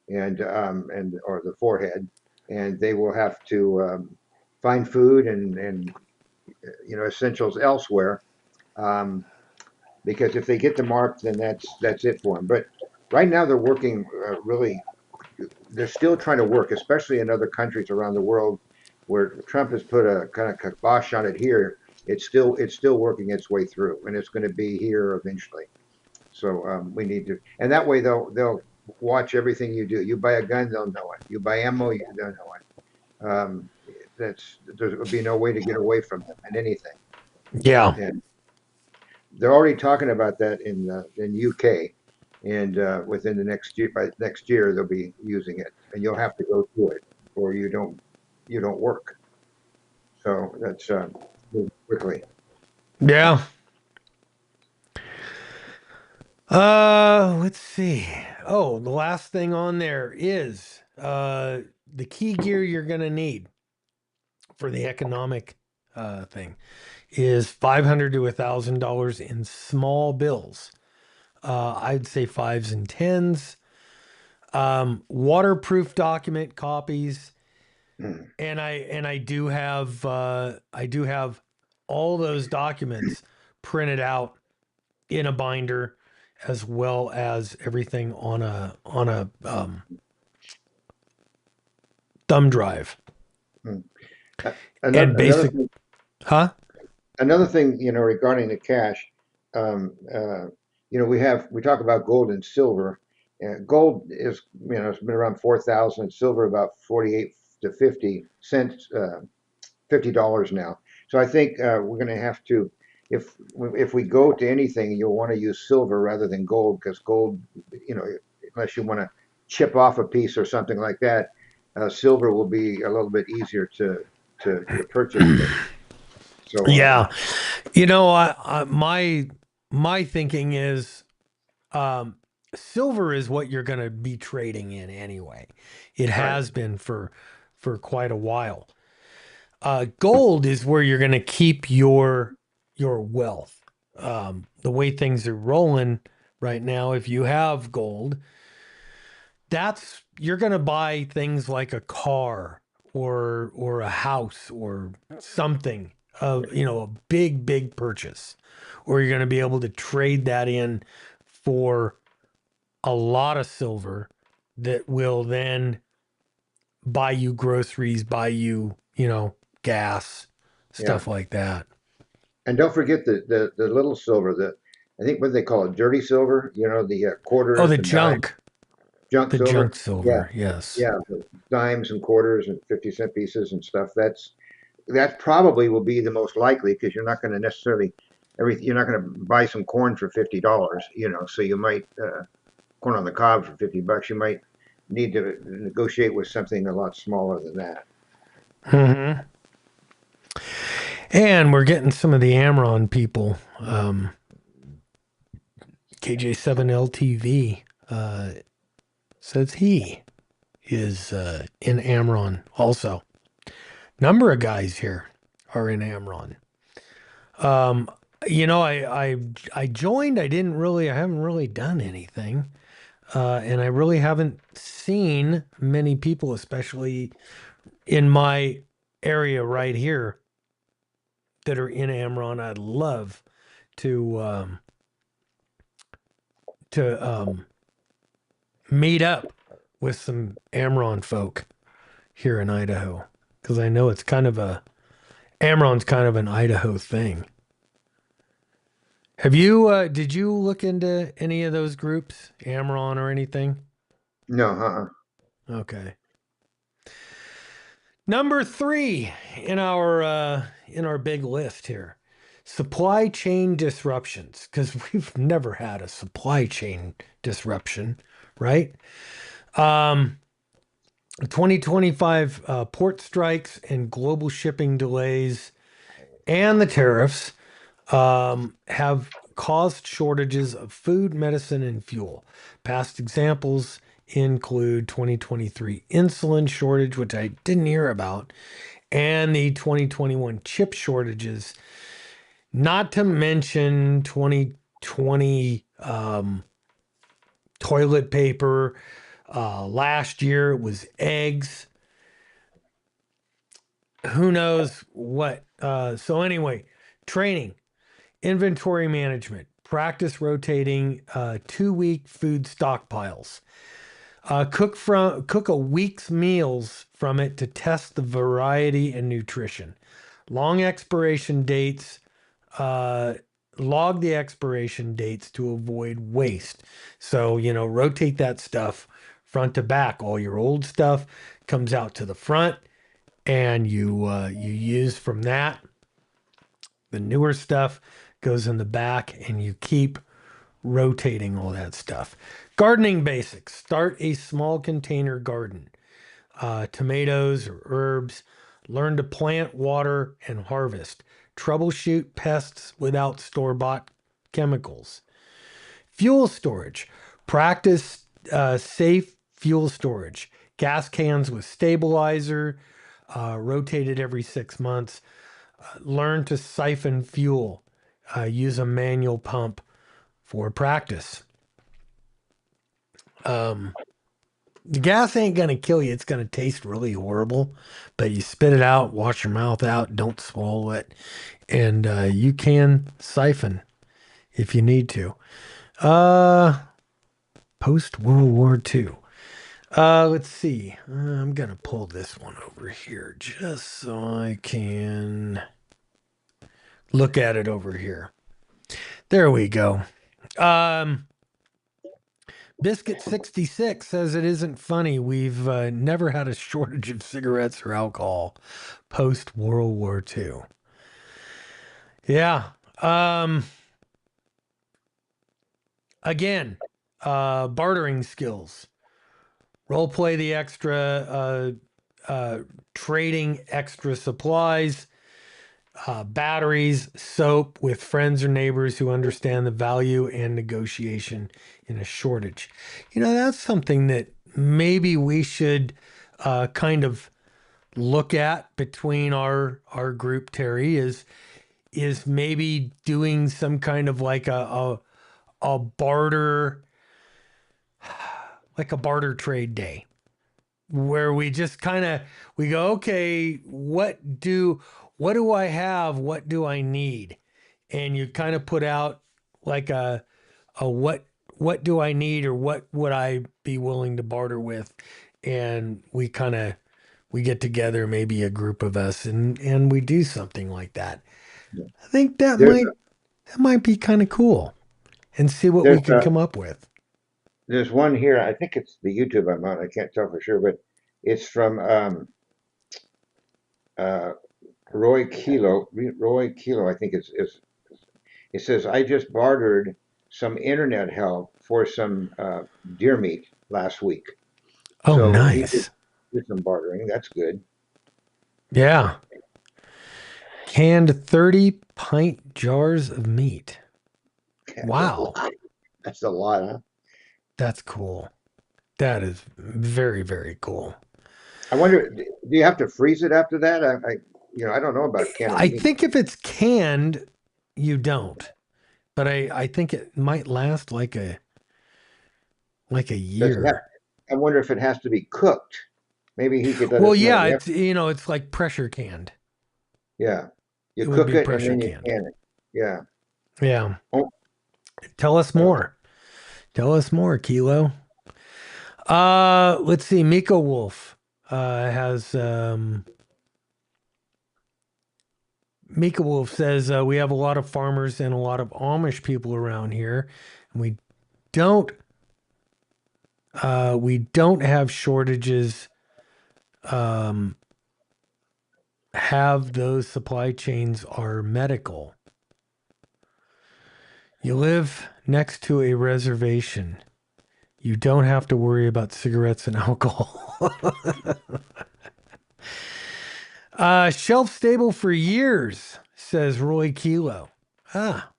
and or the forehead, and they will have to find food and essentials elsewhere. Um, because if they get the mark, then that's it for them. But right now they're working really. They're still trying to work, especially in other countries around the world, where Trump has put a kind of kibosh on it here. It's still working its way through, and it's going to be here eventually. So we need to, and that way they'll watch everything you do. You buy a gun, they'll know it. You buy ammo, they'll know it. There will be no way to get away from them in anything. yeah, And they're already talking about that in UK, and within the next year, by next year they'll be using it, and you'll have to go through it, or you don't work. So that's move quickly. yeah. Let's see. Oh, the last thing on there is the key gear you're gonna need for the economic thing is $500 to $1,000 in small bills. I'd say fives and tens. Waterproof document copies, Mm, and I do have all those documents printed out in a binder, as well as everything on a thumb drive. mm. Another And another basic, thing, huh? another thing, regarding the cash. Um, uh, we talk about gold and silver. Gold is it's been around 4,000. Silver about 48 to 50 cents. $50 now. So I think we're going to have to, if we go to anything, you'll want to use silver rather than gold because gold, you know, unless you want to chip off a piece or something like that, silver will be a little bit easier to purchase things. So Yeah, I my thinking is, um, silver is what you're going to be trading in anyway. It Right. has been for quite a while. Gold is where you're going to keep your wealth. The way things are rolling right now, if you have gold, that's you're going to buy things like a car or a house or something of a big purchase, or you're going to be able to trade that in for a lot of silver that will then buy you groceries, buy you, gas, Yeah. stuff like that. And don't forget the little silver, the I think what they call it, dirty silver. You know, the Oh, quarters the and dimes, junk, junk the junk silver. Yeah, silver. Yes. yeah, the dimes and quarters and 50-cent pieces and stuff. That probably will be the most likely because you're not going to necessarily you're not going to buy some corn for $50. So you might corn on the cob for $50. You might need to negotiate with something a lot smaller than that. Hmm. And we're getting some of the Amron people. KJ7LTV says he is in Amron also. Number of guys here are in Amron. Um, I joined. I haven't really done anything, and I really haven't seen many people, especially in my area right here, that are in Amron. I'd love to to meet up with some Amron folk here in Idaho because I know it's kind of a Amron's kind of an Idaho thing. Did you look into any of those groups, Amron or anything? No, uh-uh. Okay. Number 3 in our big list here. Supply chain disruptions, because we've never had a supply chain disruption, right? Um, 2025 port strikes and global shipping delays and the tariffs have caused shortages of food, medicine, and fuel. Past examples include 2023 insulin shortage, which I didn't hear about, and the 2021 chip shortages, not to mention 2020 toilet paper. Last year it was eggs. Who knows what? So, anyway, training, inventory management, practice rotating 2 week food stockpiles. Cook a week's meals from it to test the variety and nutrition. Long expiration dates. Uh, Log the expiration dates to avoid waste. So rotate that stuff front to back. All your old stuff comes out to the front, and you use from that. The newer stuff goes in the back, and you keep rotating all that stuff. Gardening basics. Start a small container garden. Tomatoes or herbs. Learn to plant, water, and harvest. Troubleshoot pests without store-bought chemicals. Fuel storage. Practice safe fuel storage. Gas cans with stabilizer, rotated every 6 months. Learn to siphon fuel. Use a manual pump for practice. The gas ain't gonna kill you. It's gonna taste really horrible, but you spit it out, wash your mouth out, don't swallow it, and you can siphon if you need to. Uh, Post World War II. Let's see. I'm gonna pull this one over here just so I can look at it over here. There we go. Um, Biscuit 66 says it isn't funny. We've never had a shortage of cigarettes or alcohol post World War II. Yeah. Again, bartering skills. Role play the extra, trading extra supplies. batteries, soap with friends or neighbors who understand the value and negotiation in a shortage. That's something that maybe we should kind of look at between our group, Terry, is maybe doing some kind of like a barter, like a barter trade day where we just kind of we go, okay, what do I have, what do I need, and you kind of put out like a what do I need, or what would I be willing to barter with, and we get together, maybe a group of us, and we do something like that. I think that There's might be kind of cool, and see what we there's could come up with. there's one here. I think it's the YouTube I'm on. I can't tell for sure, but it's from uh, Roy Kilo. Roy Kilo, I think is. It says I just bartered some internet help for some deer meat last week. Oh, So he nice. did some bartering. That's good. Yeah. Canned 30-pint jars of meat. That's a Wow. lot. That's a lot, huh? That's cool. That is very, very cool. I wonder, do you have to freeze it after that? I don't know about canning I meat. think if it's canned, you don't. But I think it might last like a Does it have, year. I wonder if it has to be cooked. Maybe he could let Well, us know. yeah, Yep. it's like pressure canned. Yeah. You It would cook be it and pressure then you canned. can it. Yeah. Yeah. Oh, Tell us uh, more. Tell us more, Kilo. Let's see. Miko Wolf has Mika Wolf says we have a lot of farmers and a lot of Amish people around here, and don't we don't have shortages. Um, have those supply chains are medical. You live next to a reservation. You don't have to worry about cigarettes and alcohol. Shelf stable for years, says Roy Kilo. Ah,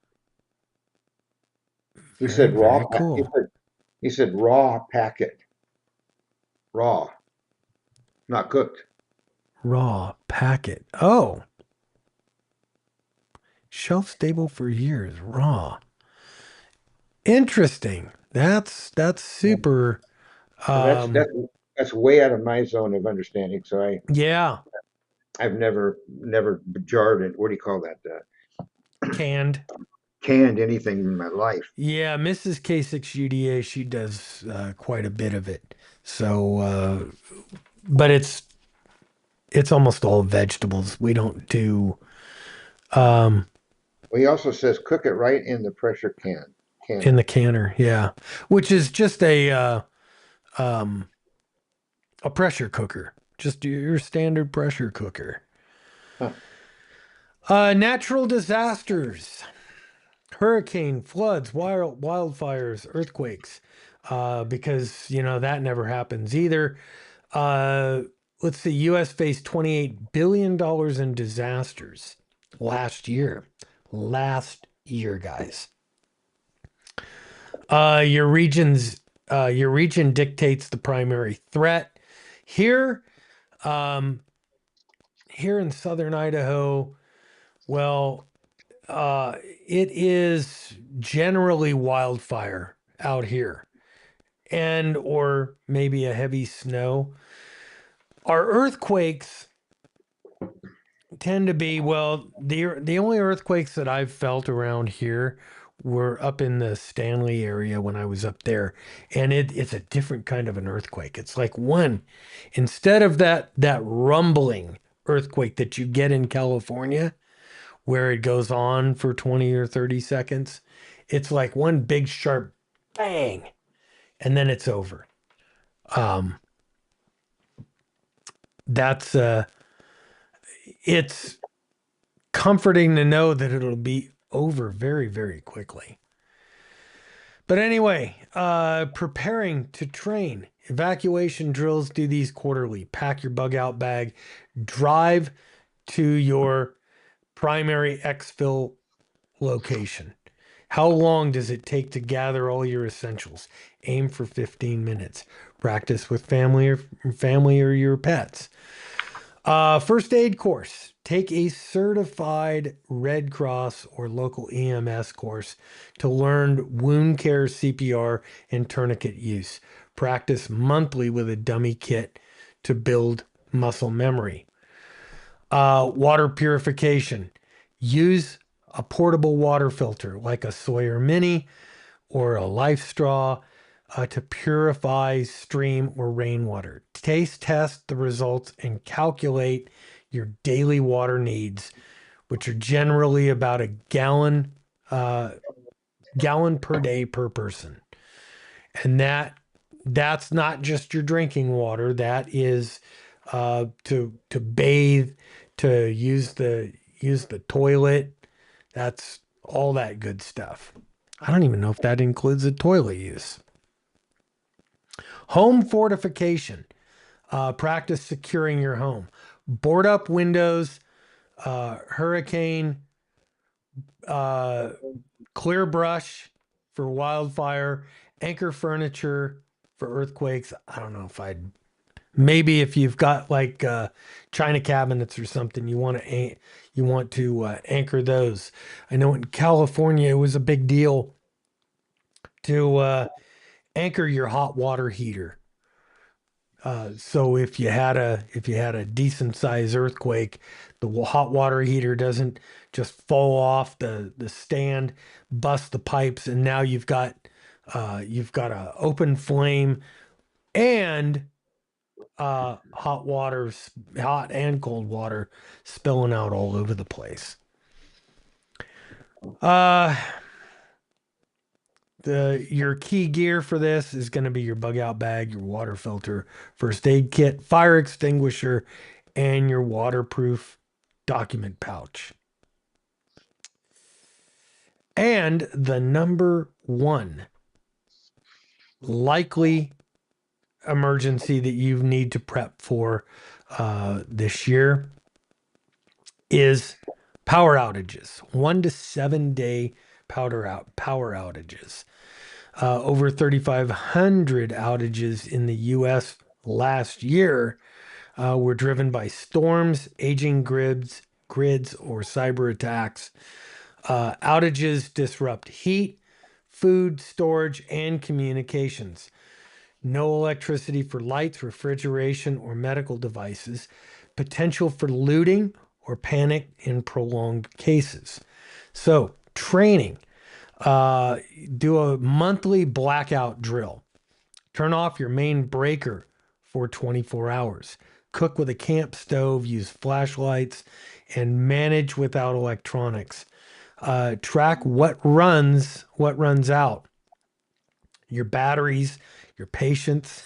he very, said very raw. cool. He said raw packet. Raw, not cooked. Raw packet. Oh, shelf stable for years. Raw. Interesting. That's Yeah. super. And Um, that's way out of my zone of understanding. So yeah, I've never jarred it. What do you call that? canned. Canned anything in my life. Yeah, Mrs. K6UDA, she does quite a bit of it. So, but it's almost all vegetables. We don't do um Well, he also says cook it right in the pressure can in canner. the canner. Yeah, which is just um a pressure cooker, just your standard pressure cooker. Huh. Natural disasters. Hurricane, floods, wildfires, earthquakes, because that never happens either. Uh, let's see, U.S. faced $28 billion in disasters last year. Last year, guys. Uh, your region's your region dictates the primary threat. Here, um, here in southern Idaho, well, it is generally wildfire out here, and or maybe a heavy snow. Our earthquakes tend to be, well, the only earthquakes that I've felt around here were up in the Stanley area when I was up there, and it's a different kind of an earthquake. It's like one, instead of that rumbling earthquake that you get in California where it goes on for 20 or 30 seconds, it's like one big sharp bang, and then it's over. Um, that's it's comforting to know that it'll be over very, very quickly. But anyway, preparing to train. Evacuation drills, do these quarterly. Pack your bug out bag. Drive to your primary exfil location. How long does it take to gather all your essentials? Aim for 15 minutes. Practice with family or your pets. First aid course. Take a certified Red Cross or local EMS course to learn wound care, CPR, and tourniquet use. Practice monthly with a dummy kit to build muscle memory. Water purification. Use a portable water filter like a Sawyer Mini or a Life Straw to purify stream or rainwater. Taste test the results and calculate your daily water needs, which are generally about a uh, gallon per day per person. And that's not just your drinking water. That is to bathe, to use the toilet. That's all that good stuff. I don't even know if that includes the toilet use. Home fortification. Practice securing your home. Board up windows, hurricane, uh, clear brush for wildfire, anchor furniture for earthquakes. I don't know if I'd maybe if you've got like china cabinets or something, you want to anchor those. I know in California it was a big deal to anchor your hot water heater. So if you had a decent sized earthquake, the hot water heater doesn't just fall off the stand, bust the pipes, and now you've got a open flame and hot and cold water spilling out all over the place. Uh, your key gear for this is going to be your bug out bag, your water filter, first aid kit, fire extinguisher, and your waterproof document pouch. And the number one likely emergency that you need to prep for this year is power outages, 1 to 7 day power outages. Over 3,500 outages in the U.S. last year were driven by storms, aging grids, or cyber attacks. Outages disrupt heat, food storage, and communications. No electricity for lights, refrigeration, or medical devices. Potential for looting or panic in prolonged cases. So, training. Do a monthly blackout drill. Turn off your main breaker for 24 hours. Cook with a camp stove, use flashlights, and manage without electronics. Track what runs out. Your batteries, your patience,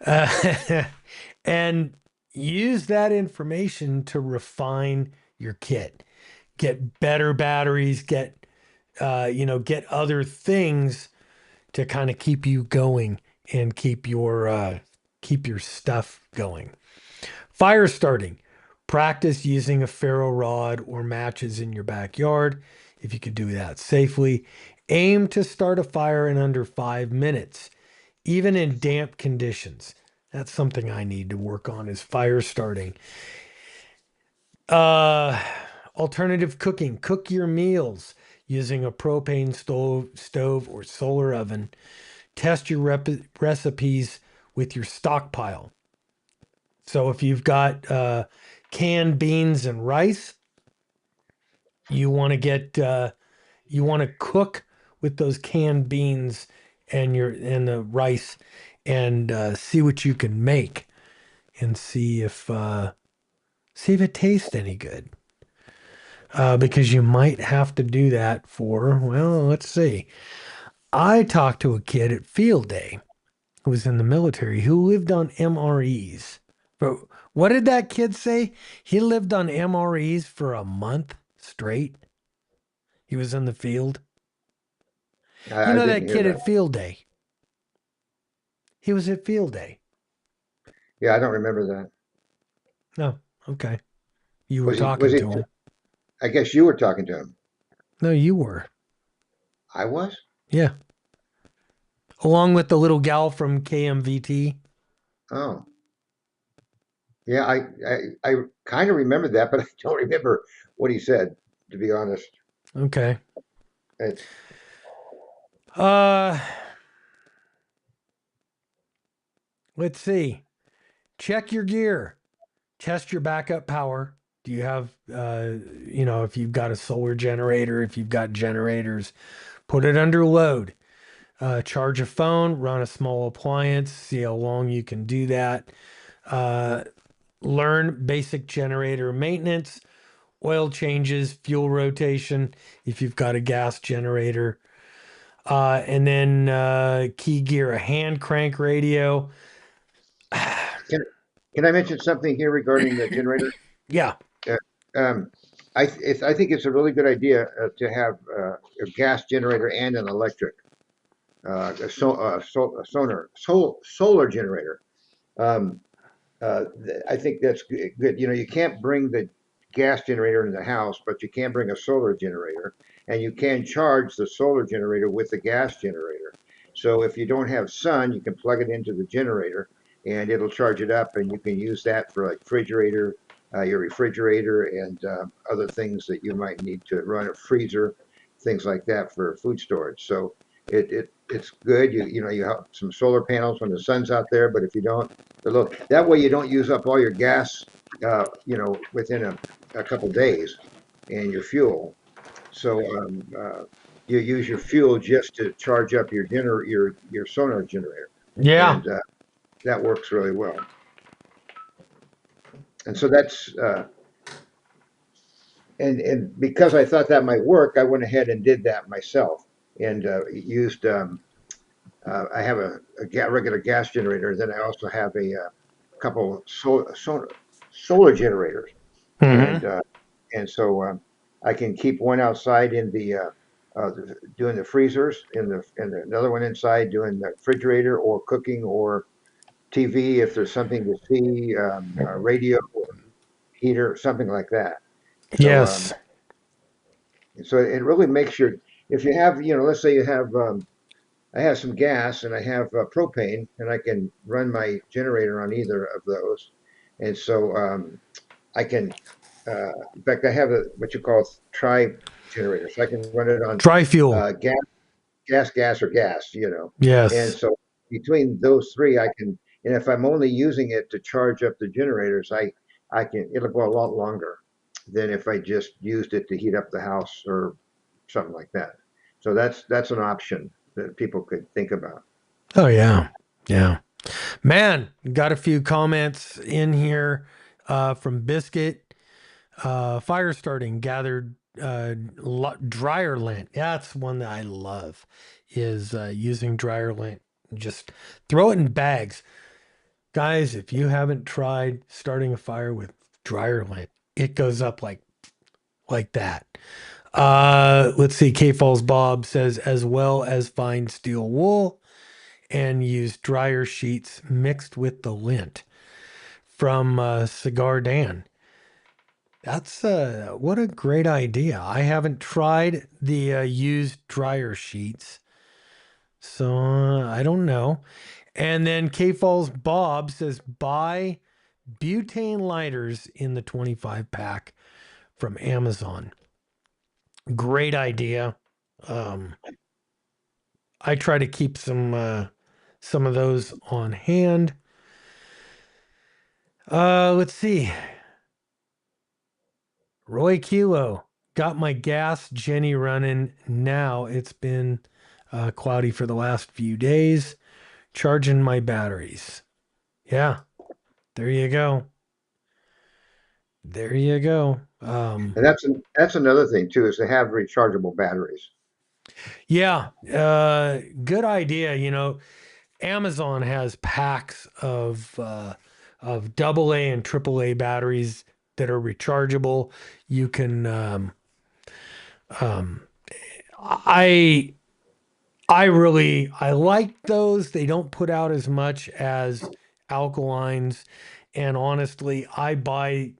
uh, and use that information to refine your kit. Get better batteries. Get other things to kind of keep you going and keep your stuff going. Fire starting. Practice using a ferro rod or matches in your backyard if you could do that safely. Aim to start a fire in under 5 minutes, even in damp conditions. That's something I need to work on is fire starting. Uh, Alternative cooking. Cook your meals using a propane stove or solar oven. Test your recipes with your stockpile. So if you've got canned beans and rice, you want to cook with those canned beans and the rice and see what you can make and see if it tastes any good. Because you might have to do that well, let's see. I talked to a kid at field day who was in the military who lived on MREs. But what did that kid say? He lived on MREs for a month straight. He was in the field. You I know didn't that hear kid that. at field day? He was at field day. Yeah, I don't remember that. No, okay. You were Was talking he? to him. I guess you were talking to him. No, you were. I was. Yeah. Along with the little gal from KMVT. Oh, yeah. I kind of remember that, but I don't remember what he said. To be honest, Okay. it, Uh, let's see. Check your gear. Test your backup power. Do you have, if you've got a solar generator, if you've got generators, put it under load. Charge a phone, run a small appliance, see how long you can do that. Uh, learn basic generator maintenance, oil changes, fuel rotation, if you've got a gas generator. And then key gear, a hand crank radio. can can I mention something here regarding the generators? Yeah. Uh, um, I think it's a really good idea to have a gas generator and an electric, solar generator. Um, I think that's good. You know, you can't bring the gas generator in the house, but you can bring a solar generator, and you can charge the solar generator with the gas generator. So if you don't have sun, you can plug it into the generator, and it'll charge it up, and you can use that for like your refrigerator, and other things that you might need to run a freezer, things like that for food storage. So it's good. You have some solar panels when the sun's out there, but if you don't, look, that way you don't use up all your gas, within a couple days, and your fuel. So you use your fuel just to charge up your sonar generator, Yeah. and that works really well. And so that's and because I thought that might work, I went ahead and did that myself, and used. I have a regular gas generator. Then I also have a couple solar generators, and Hmm. uh, and so I can keep one outside in doing the freezers, and another one inside doing the refrigerator or cooking or TV if there's something to see, radio or heater, something like that. So Yes. so it really makes your if you have let's say you have I have some gas and I have propane, and I can run my generator on either of those, and so I can. In fact, I have what you call tri generator, so I can run it on Tri fuel. gas, gas, or gas. And Yes. so between those three, I can. And if I'm only using it to charge up the generators, I can. It'll go a lot longer than if I just used it to heat up the house or something like that. So that's an option that people could think about. Oh, yeah. Yeah. Man, got a few comments in here from Biscuit. Fire starting, gathered dryer lint. Yeah, that's one that I love is using dryer lint. Just throw it in bags. Guys, if you haven't tried starting a fire with dryer lint, it goes up like that. Let's see. K Falls Bob says, as well as fine steel wool and use dryer sheets mixed with the lint from Cigar Dan. That's what a great idea. I haven't tried the used dryer sheets, so I don't know. And then K Falls Bob says buy butane lighters in the 25 pack from Amazon. Great idea. Um, I try to keep some of those on hand. Let's see. Roy Kilo got my gas Jenny running. Now it's been cloudy for the last few days. Charging my batteries. Yeah, there you go. There you go. And that's another thing too, is to have rechargeable batteries. Yeah, good idea. Amazon has packs of double A and triple A batteries that are rechargeable. You can um, I I like those. They don't put out as much as alkalines. And honestly, I buy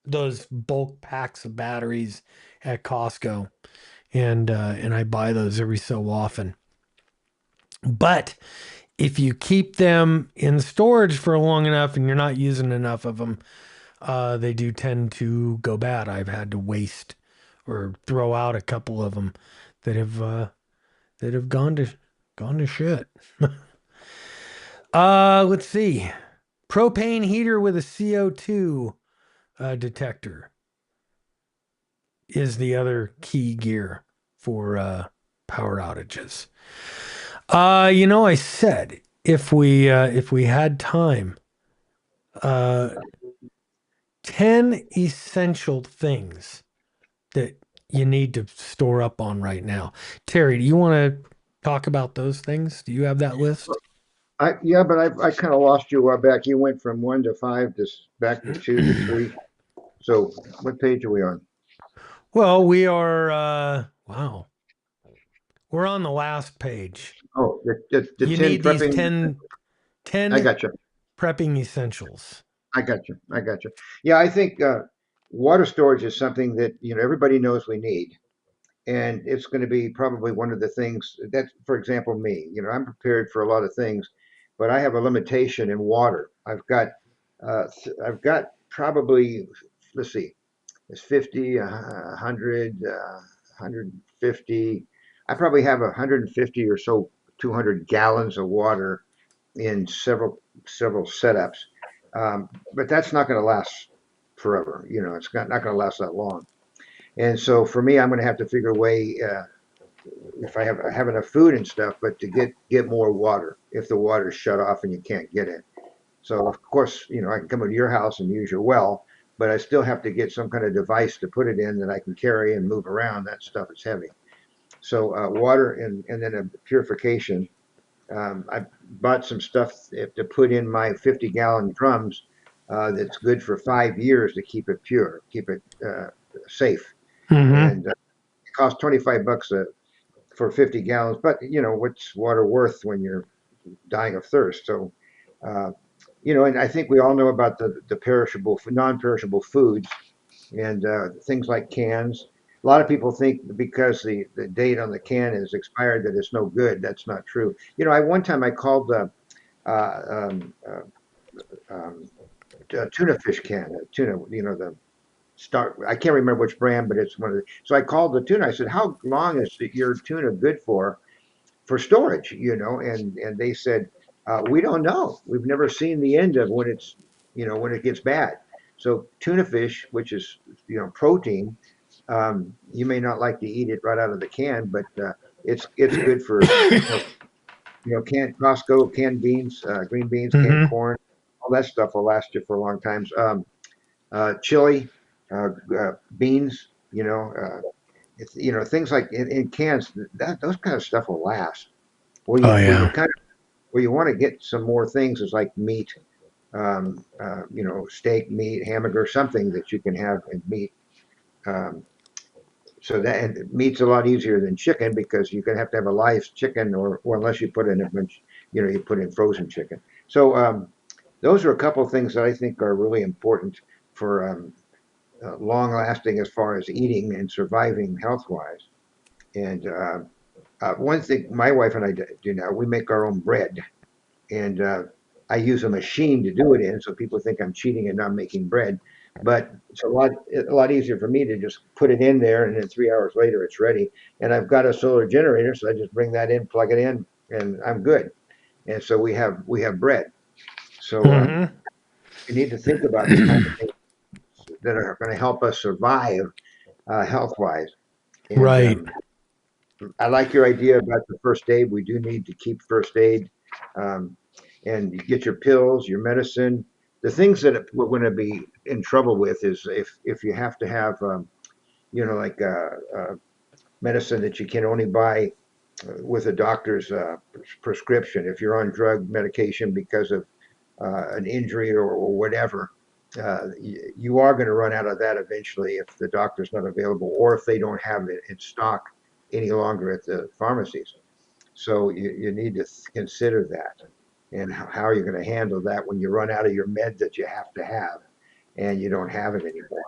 those bulk packs of batteries at Costco, and I buy those every so often. But if you keep them in storage for long enough and you're not using enough of them, they do tend to go bad. I've had to waste or throw out a couple of them that have gone to shit. Let's see. Propane heater with a CO2 detector is the other key gear for power outages. I said if we had time, uh, 10 essential things that you need to store up on right now. Terry, do you want to talk about those things? Do you have that list? Yeah, but I kind of lost you a while back. You went from 1 to 5 to back to 2 to 3. So what page are we on? Well, we are, wow, we're on the last page. Oh, the You 10 need these prepping. 10 I got you. prepping essentials. I got you. I got you. Yeah, I think water storage is something that everybody knows we need, and it's going to be probably one of the things that, for example, me. I'm prepared for a lot of things, but I have a limitation in water. I've got probably, let's see, it's 50, 100, 150. I probably have 150 or so, 200 gallons of water in several setups. But that's not going to last forever. It's not going to last that long. And so for me, I'm going to have to figure a way if I have enough food and stuff, but to get more water if the water's shut off and you can't get it. So of course, I can come into your house and use your well, but I still have to get some kind of device to put it in that I can carry and move around. That stuff is heavy. So water and then a purification. I bought some stuff to put in my 50-gallon drums that's good for 5 years to keep it pure, keep it safe. Mm-hmm. And it costs $25 for 50 gallons. But what's water worth when you're dying of thirst? So, uh, and I think we all know about the perishable, non-perishable foods and things like cans. A lot of people think because the date on the can is expired that it's no good. That's not true. One time I called the uh, um, um, tuna fish can, tuna, the start. I can't remember which brand, but it's one of the. So I called the tuna. I said, "How long is your tuna good for storage?" And they said, "We don't know. We've never seen the end of when when it gets bad." So tuna fish, which is protein, you may not like to eat it right out of the can, but it's good for you know, canned Costco, canned beans, green beans, canned Mm-hmm. corn, all that stuff will last you for a long time. Chili, beans, things like in cans, that those kind of stuff will last. Where Oh you where you yeah. kind of where you want to get some more things is like meat, steak, meat, hamburger, something that you can have and meat. Um, so that and meat's a lot easier than chicken because you're gonna have to have a live chicken, or unless you put in a bunch, you put in frozen chicken. So those are a couple of things that I think are really important for long lasting as far as eating and surviving health wise. And one thing my wife and I do now, we make our own bread, and I use a machine to do it in, so people think I'm cheating and not making bread. But it's a lot easier for me to just put it in there, and then 3 hours later it's ready. And I've got a solar generator, so I just bring that in, plug it in, and I'm good. And so we have bread. So Mm-hmm. we need to think about the kind of things that are going to help us survive health wise. And Right. I like your idea about the first aid. We do need to keep first aid, um, and you get your pills, your medicine. The things that we're going to be in trouble with is if you have to have, like medicine that you can only buy with a doctor's prescription. If you're on drug medication because of an injury or whatever, you are going to run out of that eventually if the doctor's not available or if they don't have it in stock any longer at the pharmacies. So you need to consider that and how you're going to handle that when you run out of your meds that you have to have. and you don't have it anymore.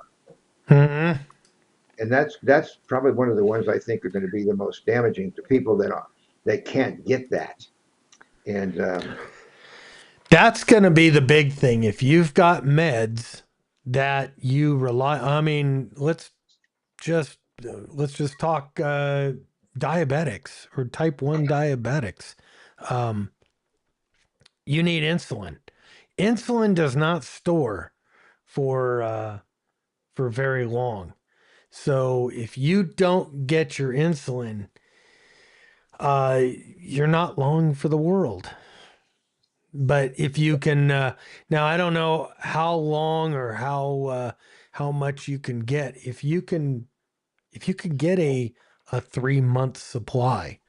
Hmm. And that's probably one of the ones I think are going to be the most damaging to people that can't get that. And That's going to be the big thing. If you've got meds that you rely, I mean, just let's just talk diabetics or type 1 diabetics. Um, you need insulin. Insulin does not store for very long. So if you don't get your insulin, uh, you're not long for the world. But if you can, now I don't know how long or how much you can get. If you could get a 3 month supply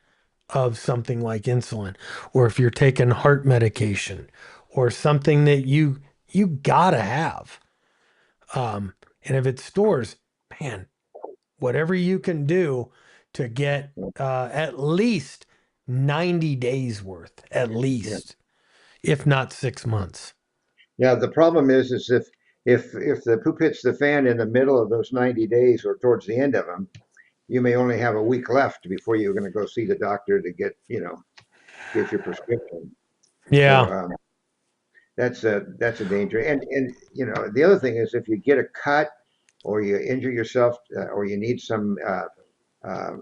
of something like insulin, or if you're taking heart medication, or something that you gotta have, and if it stores, man, whatever you can do to get at least 90 days worth, at yeah, least, if not 6 months. yeah. The problem is if the poop hits the fan in the middle of those 90 days or towards the end of them, you may only have a week left before you're going to go see the doctor to get your prescription. So Yeah. that's a danger. And the other thing is if you get a cut or you injure yourself or you need some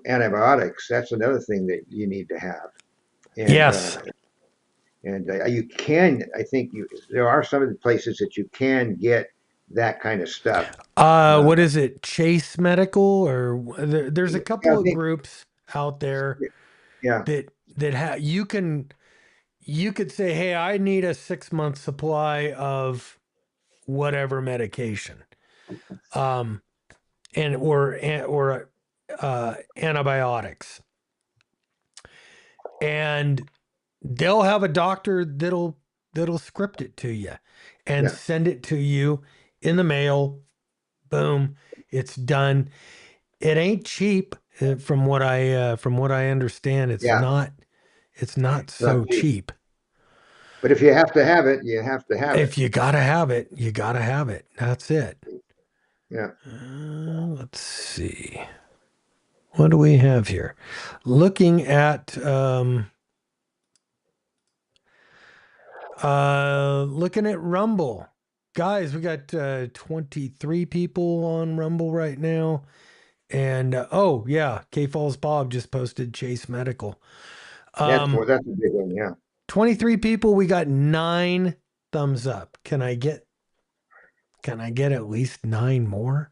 antibiotics, that's another thing that you need to have. And Yes. you can, I think there are some of the places that you can get that kind of stuff. What is it? Chase Medical, or there's a I couple of think, groups out there yeah, that you could say, hey, I need a 6 month supply of whatever medication, um, or antibiotics, and they'll have a doctor that'll script it to you and yeah, send it to you in the mail. Boom, it's done. It ain't cheap, from what I understand. yeah, It's not not so cheap. cheap. But if you have to have it, you have to have it. If you gotta have it, you gotta have it. That's it. Yeah, Let's see. What do we have here? Looking at Rumble. Guys, we got 23 people on Rumble right now. And oh yeah, K Falls Bob just posted Chase Medical. Um, that's a big one. Yeah, 23 people, we got 9 thumbs up. Can I get at least 9 more?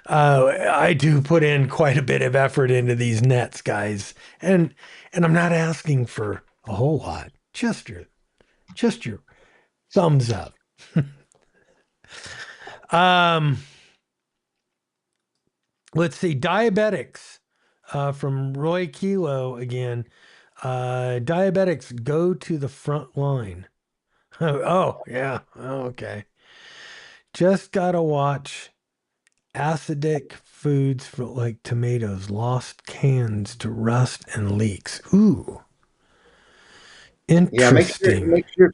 I do put in quite a bit of effort into these nets, guys. And I'm not asking for a whole lot. Just your thumbs up. Um, let's see. Diabetics from Roy Kilo again. Diabetics go to the front line. Oh, yeah. Okay. Just gotta watch acidic foods for like tomatoes, lost cans to rust and leaks. Ooh, yeah. interesting. Make sure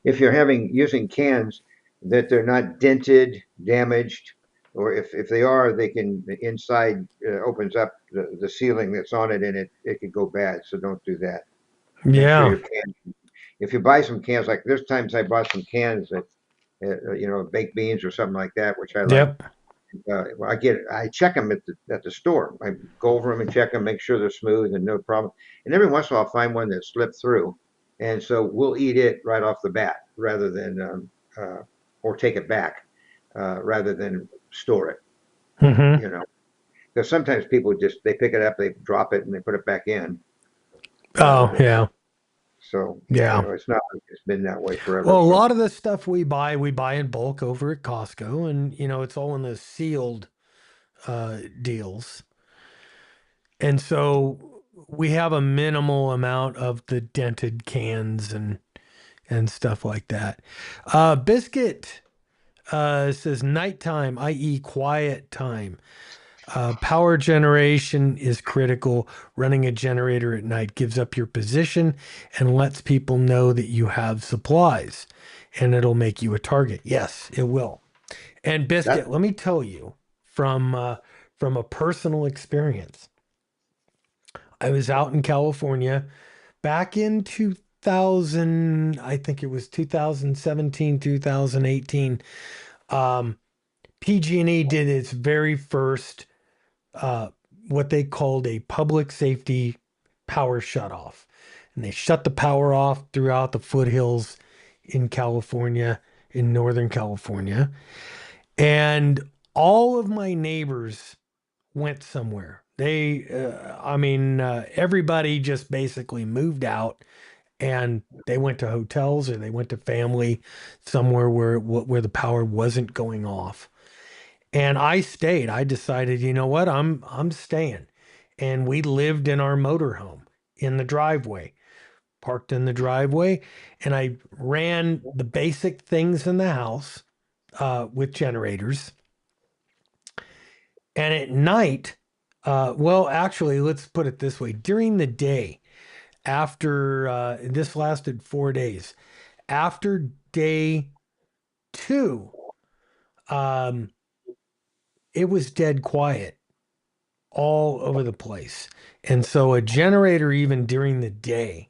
if you're having using cans that they're not dented, damaged, or if they are, they can the inside opens up the ceiling that's on it, and it could go bad. So don't do that. Make sure Yeah. your cans. If you buy some cans, like there's times I bought some cans that baked beans or something like that, which I like. Yep. I check them at the store. I go over them and check them, make sure they're smooth and no problem. And every once in a while, I'll find one that slipped through, and so we'll eat it right off the bat rather than or take it back rather than store it. Hmm. You know, because sometimes people just they pick it up, they drop it, and they put it back in. Oh, yeah. So Yeah. it's not like it's been that way forever. Well, a So lot of the stuff we buy in bulk over at Costco, and it's all in the sealed deals. And so we have a minimal amount of the dented cans and stuff like that. Biscuit says nighttime, i.e., quiet time. Power generation is critical. Running a generator at night gives up your position and lets people know that you have supplies, and it'll make you a target. Yes, it will. And Biscuit, That let me tell you from a personal experience. I was out in California back in 2000, I think it was 2017, 2018. PG&E did its very first uh, what they called a public safety power shutoff. And they shut the power off throughout the foothills in California, in Northern California. And all of my neighbors went somewhere. Everybody just basically moved out and they went to hotels or they went to family somewhere where the power wasn't going off. And I stayed. I decided, you know what? I'm staying. And we lived in our motorhome in the driveway, parked in the driveway, and I ran the basic things in the house with generators. And at night, well, actually, let's put it this way: during the day, after this lasted 4 days, after day two, um, it was dead quiet all over the place. And so a generator, even during the day,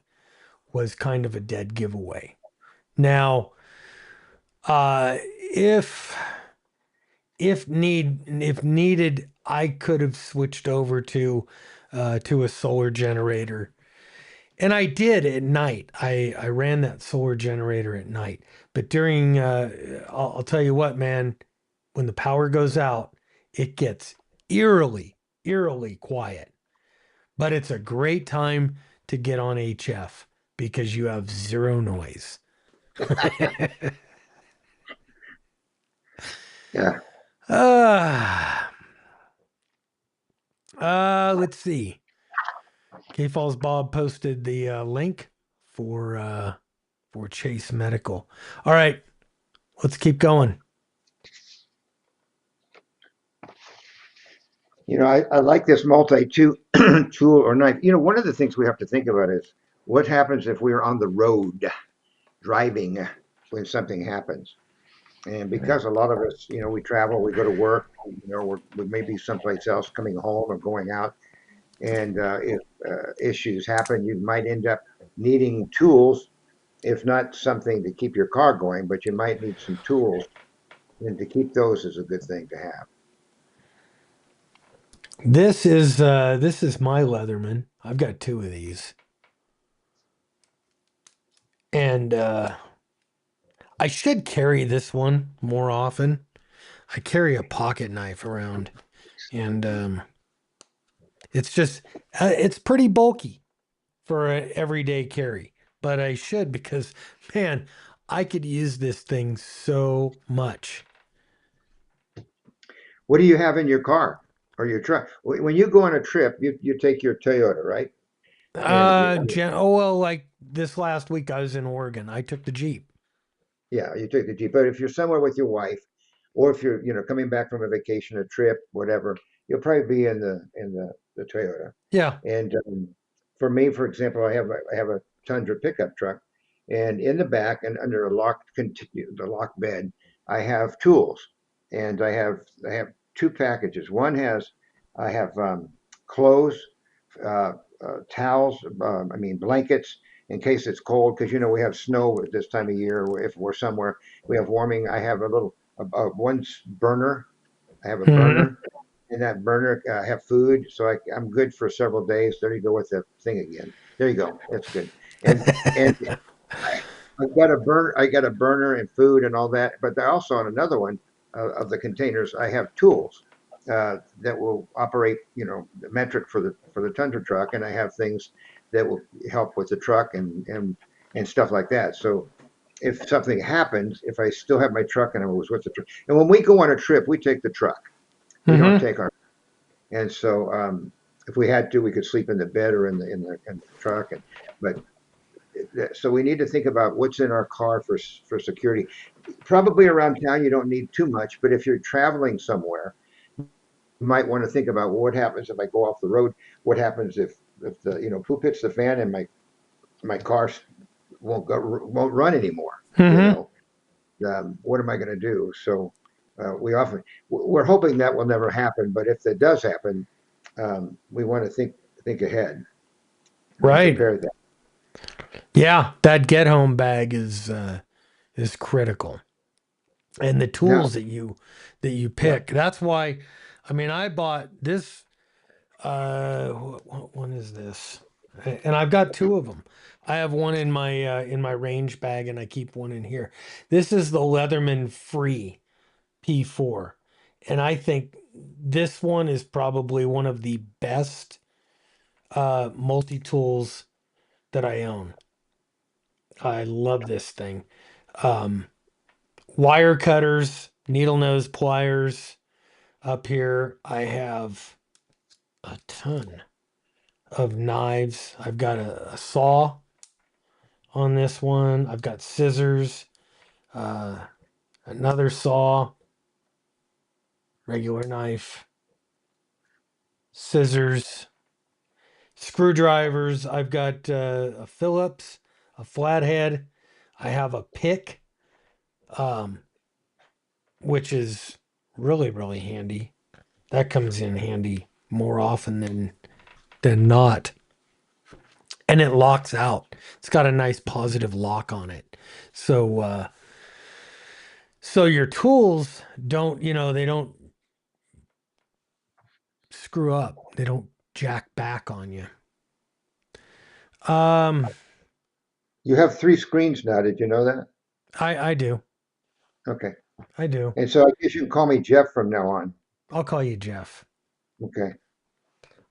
was kind of a dead giveaway. Now, if if needed, I could have switched over to a solar generator, and I did at night. I ran that solar generator at night, but during I'll tell you what, man, when the power goes out, it gets eerily quiet. But it's a great time to get on HF because you have zero noise. yeah. uh, let's see. K Falls Bob posted the link for Chase Medical. All right, let's keep going. I like this multi-tool tool or knife. One of the things we have to think about is what happens if we're on the road driving when something happens. And because a lot of us, we travel, we go to work, we may be someplace else coming home or going out. And if issues happen, you might end up needing tools, if not something to keep your car going, but you might need some tools. And to keep those is a good thing to have. This is my Leatherman. I've got two of these, and I should carry this one more often. I carry a pocket knife around, and it's pretty bulky for an everyday carry, but I should because, man, I could use this thing so much. What do you have in your car or your truck? When you go on a trip, you take your Toyota, right? And Oh well, like this last week I was in Oregon. I took the Jeep. yeah, you take the Jeep. But if you're somewhere with your wife, or if you're coming back from a vacation, a trip, whatever, you'll probably be in the Toyota. Yeah. And for me, for example, I have a Tundra pickup truck, and in the back and under the locked bed, I have tools, and I have two packages. I have clothes, uh, towels, I mean blankets in case it's cold because we have snow at this time of year. If we're somewhere we have warming, I have one burner. I have a Hmm. burner in that burner. I have food, so I'm good for several days. There you go with the thing again. There you go. That's good. And I, I got a burner and food and all that. But also on another one of the containers, I have tools that will operate, the metric for the Tundra truck, and I have things that will help with the truck and stuff like that. So if something happens, if I still have my truck and I was with the truck, and when we go on a trip, we take the truck. We don't Hmm. take our. And so if we had to, we could sleep in the bed or in the truck. But so we need to think about what's in our car for security. Probably around town, you don't need too much, but if you're traveling somewhere, might want to think about, well, what happens if I go off the road? What happens if the poop hits the fan and my car won't run anymore? You Mm-hmm. know, what am I going to do? So we're hoping that will never happen, but if that does happen, we want to think ahead and Right. prepare that. Yeah, that get home bag is critical. And the Now, tools that you yeah, pick. That's why I mean I bought this what one is this? And I've got two of them. I have one in my range bag and I keep one in here. This is the Leatherman Free P4. And I think this one is probably one of the best multi-tools that I own. I love this thing. Um, Wire cutters, needle nose pliers up here. I have a ton of knives. I've got a saw on this one. I've got scissors, uh, another saw, regular knife, scissors, screwdrivers. I've got a Phillips, a flathead. I have a pick, um, which is really handy. That comes in handy more often than not. And it locks out. It's got a nice positive lock on it. So so your tools don't, they don't screw up. They don't jack back on you. Um you have three screens now. Did you know that? I do. Okay. I do. And so I guess you can call me Jeff from now on. I'll call you Jeff. Okay.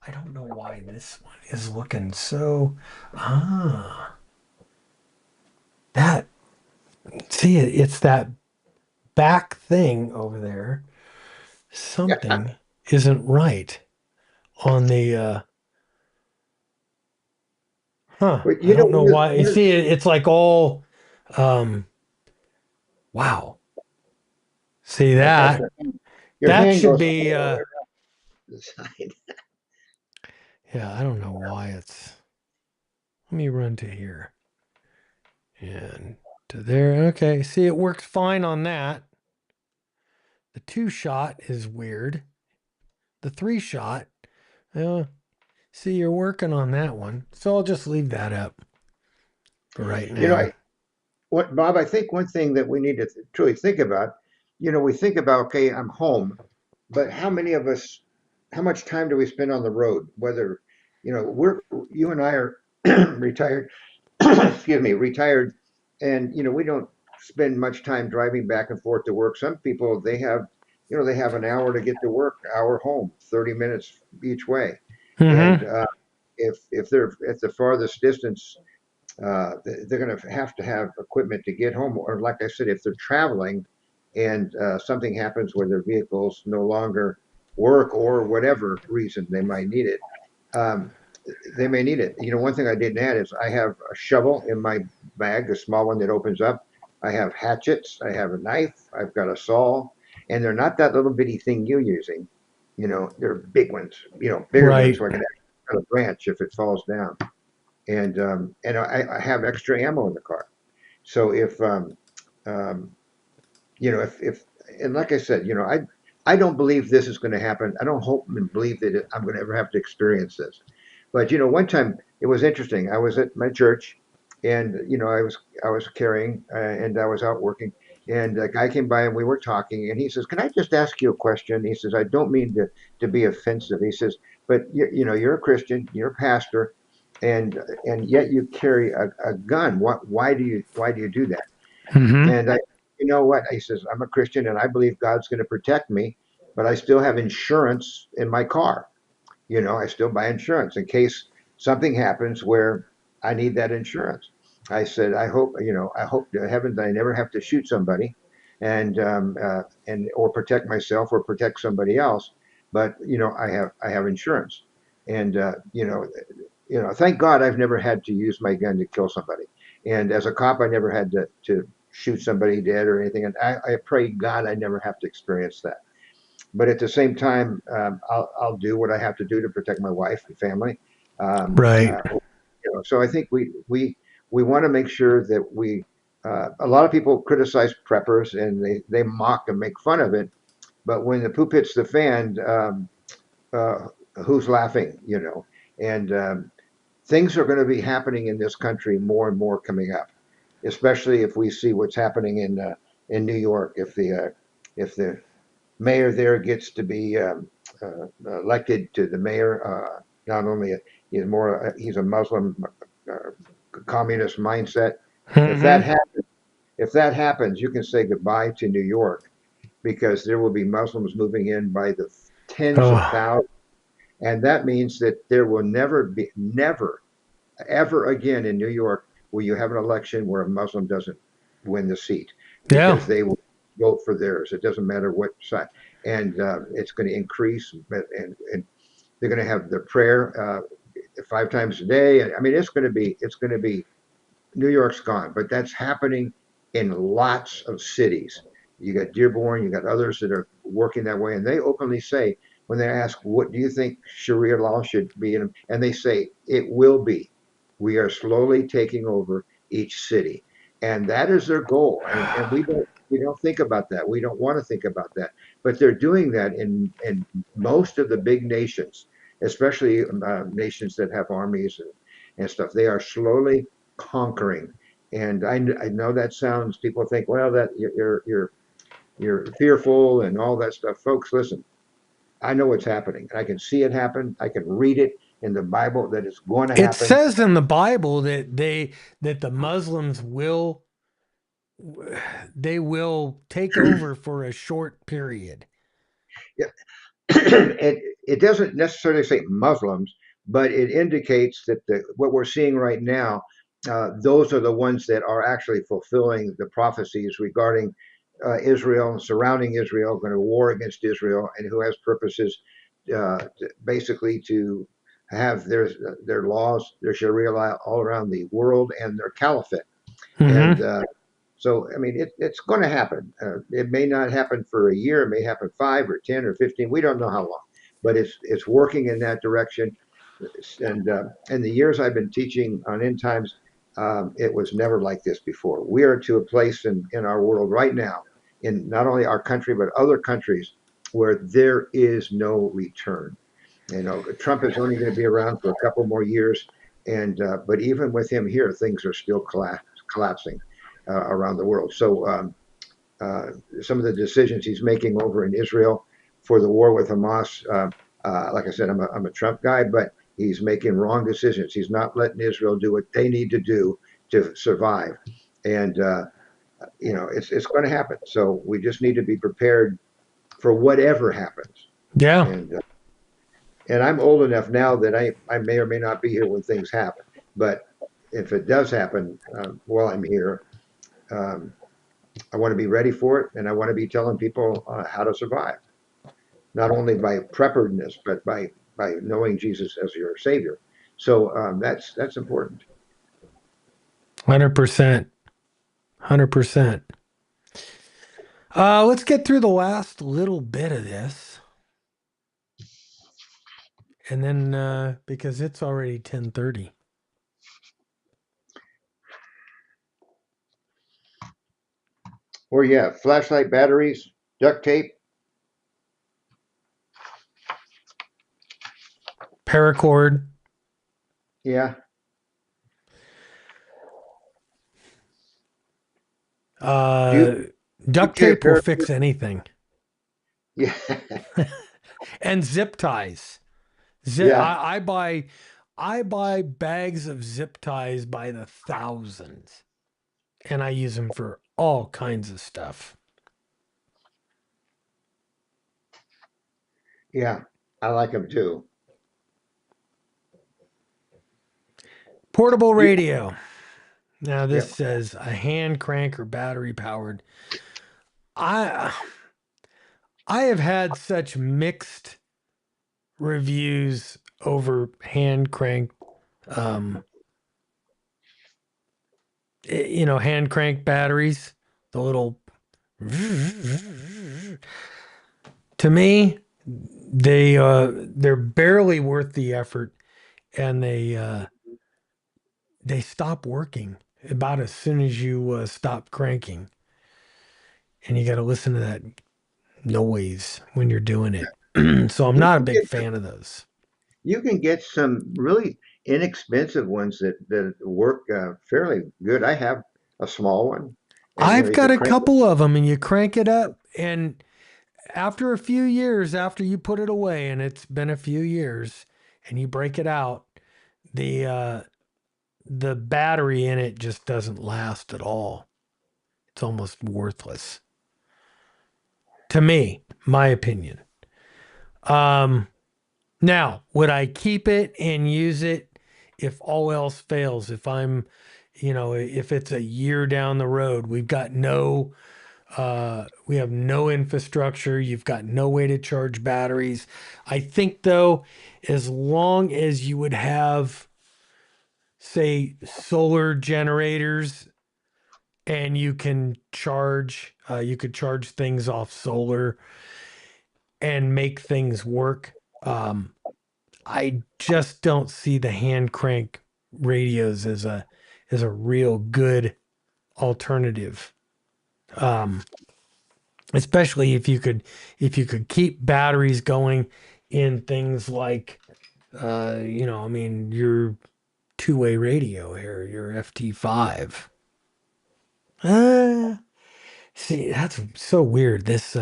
I don't know why this one is looking so ah that see it's that back thing over there. Yeah. Something isn't right on the But I don't know why. You see it's like all um wow. See yeah, that's that? right. Your That hand should goes be all the way around the side. yeah, I don't know why it's let me run to here and to there. Okay, see it works fine on that. The two shot is weird. The three shot, uh, see you're working on that one. So I'll just leave that up for right You know, now. what, Bob, I think one thing that we need to truly think about, we think about, okay, I'm home, but how many of us, how much time do we spend on the road? Whether, you and I are retired, excuse me, retired, and, we don't spend much time driving back and forth to work. Some people, they have an hour to get to work, hour home, 30 minutes each way. And Mm-hmm. if they're at the farthest distance, they're going to have equipment to get home. Or, like I said, if they're traveling and something happens where their vehicles no longer work or whatever reason they might need it, um, they may need it. One thing I didn't add is I have a shovel in my bag, a small one that opens up. I have hatchets. I have a knife. I've got a saw, and they're not that little bitty thing you're using. They're big ones. Bigger ones, Right. so I can actually cut a branch if it falls down, and I have extra ammo in the car. So um, if and like I said, I don't believe this is going to happen. I don't hope and believe that I'm going to ever have to experience this. But one time it was interesting. I was at my church, and I was carrying, and I was out working, and a guy came by and we were talking, and he says, "Can I just ask you a question?" He says, "I don't mean to be offensive." He says, "But you're a Christian, you're a pastor, and yet you carry a gun. Why do you do that?" Mm-hmm. And you know what? He says, "I'm a Christian and I believe God's going to protect me, but I still have insurance in my car. I still buy insurance in case something happens where I need that insurance." I said, I hope to heaven that I never have to shoot somebody and or protect myself or protect somebody else. But, I have insurance. And, thank God I've never had to use my gun to kill somebody. And as a cop, I never had to shoot somebody dead or anything. And I pray God I never have to experience that. but at the same time, I'll do what I have to do to protect my wife and family. Um, Right. uh, so I think we want to make sure that we. A lot of people criticize preppers and they mock and make fun of it, but when the poop hits the fan, uh, who's laughing? And things are going to be happening in this country more and more coming up, especially if we see what's happening in New York. If the mayor there gets to be elected to the mayor, not only he's a Muslim communist mindset. If that Hmm. happens, if that happens, you can say goodbye to New York because there will be Muslims moving in by the tens of Oh, thousands, and that means that there will never ever again in New York will you have an election where a Muslim doesn't win the seat yeah. because they will vote for theirs. It doesn't matter what side, and it's going to increase, and they're going to have their prayer 5 times a day. I mean, it's going to be New York's gone, but that's happening in lots of cities. You got Dearborn, you got others that are working that way, and they openly say when they ask, "What do you think Sharia law should be?" And they say it will be. We are slowly taking over each city, and that is their goal. And we don't think about that. We don't want to think about that, but they're doing that in most of the big nations, especially nations that have armies and stuff. They are slowly conquering. And I know that sounds, people think, well, that you're fearful and all that stuff. Folks, listen, I know what's happening. I can see it happen. I can read it in the Bible that it's going to It happen. says in the Bible that the Muslims will take over for a short period. It doesn't necessarily say Muslims, but it indicates that what we're seeing right now, those are the ones that are actually fulfilling the prophecies regarding Israel, surrounding Israel, going to war against Israel, and who has purposes basically to have their laws, their Sharia law all around the world, and their caliphate. And Hmm. so, I mean, it's going to happen. It may not happen for a year. It may happen 5 or 10 or 15. We don't know how long, but it's working in that direction. And in the years I've been teaching on end times, it was never like this before. We are to a place in our world right now, in not only our country but other countries, where there is no return. Trump is only going to be around for a couple more years, and but even with him here, things are still collapsing around the world. So uh, some of the decisions he's making over in Israel for the war with Hamas, like I said, I'm a Trump guy, but he's making wrong decisions. He's not letting Israel do what they need to do to survive, and it's going to happen. So we just need to be prepared for whatever happens, Yeah. and I'm old enough now that I may or may not be here when things happen. But if it does happen while I'm here, um, I want to be ready for it, and I want to be telling people how to survive, not only by preparedness, but by knowing Jesus as your Savior. So that's important. 100%. 100%. Let's get through the last little bit of this. And then because it's already 10:30. Or yeah, flashlight batteries, duct tape. Paracord. Yeah. Do Uh you Duct carry tape will paracord? fix anything. Yeah. And zip ties. Yeah. I buy bags of zip ties by the thousands, and I use them for all kinds of stuff. Yeah. I like them too. Portable You, radio. Now this yeah. says a hand crank or battery powered. I I have had such mixed reviews over hand crank um hand crank batteries, the little To me, they're barely worth the effort, and they stop working about as soon as you stop cranking, and you got to listen to that noise when you're doing it. So I'm You not a can big get fan of those. you can get some really inexpensive ones that work fairly good. I have a small one, and I've you got can a crank it. couple of them, and you crank it up, and after a few years, after you put it away, and it's been a few years, and you break it out, the battery in it just doesn't last at all. It's almost worthless to me, my opinion. Um, Now, would I keep it and use it if all else fails? If if it's a year down the road, we have no infrastructure, you've got no way to charge batteries. I think though, as long as you would have, say, solar generators and you could charge things off solar and make things work. I just don't see the hand crank radios as a real good alternative. Um, Especially if you could keep batteries going in things like I mean your two-way radio here, your FT5. Uh, See, that's so weird. This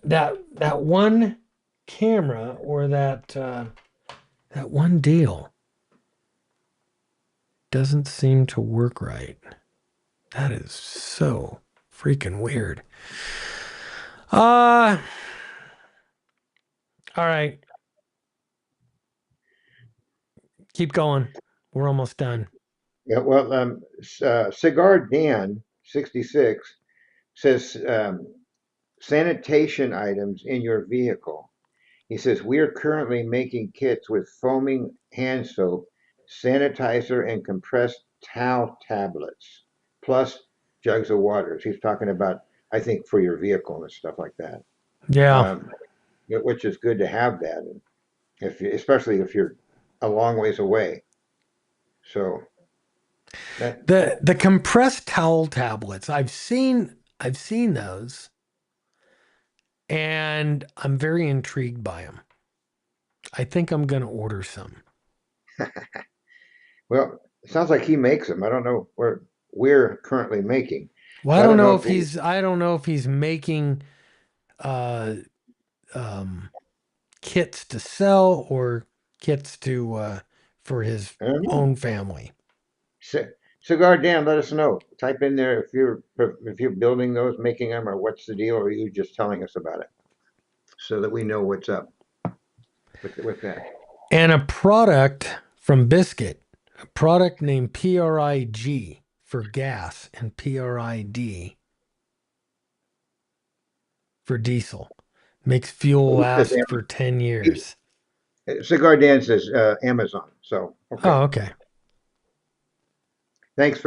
that one camera or that one deal doesn't seem to work right. That is so freaking weird. Uh, all right. Keep going. We're almost done. Yeah, well, Cigar Dan 66 says sanitation items in your vehicle. He says we are currently making kits with foaming hand soap, sanitizer, and compressed towel tablets, plus jugs of water. He's talking about, I think, for your vehicle and stuff like that. Yeah. Um, which is good to have that, especially if you're a long ways away. So that The compressed towel tablets, I've seen those and I'm very intrigued by them. I think I'm going to order some. well, it sounds like he makes them. I don't know where we're currently making, Well, so I don't know if he. I don't know if he's making uh um kits to sell or kits to for his I don't know. own family. Cigar Dan, let us know. Type in there if you're building those, making them, or what's the deal, or are you just telling us about it so that we know what's up with that. And a product from Biscuit, a product named PRIG for gas and PRID for diesel. Makes fuel He says last for 10 he, years. Cigar Dan says Amazon. So okay, Oh, okay. thanks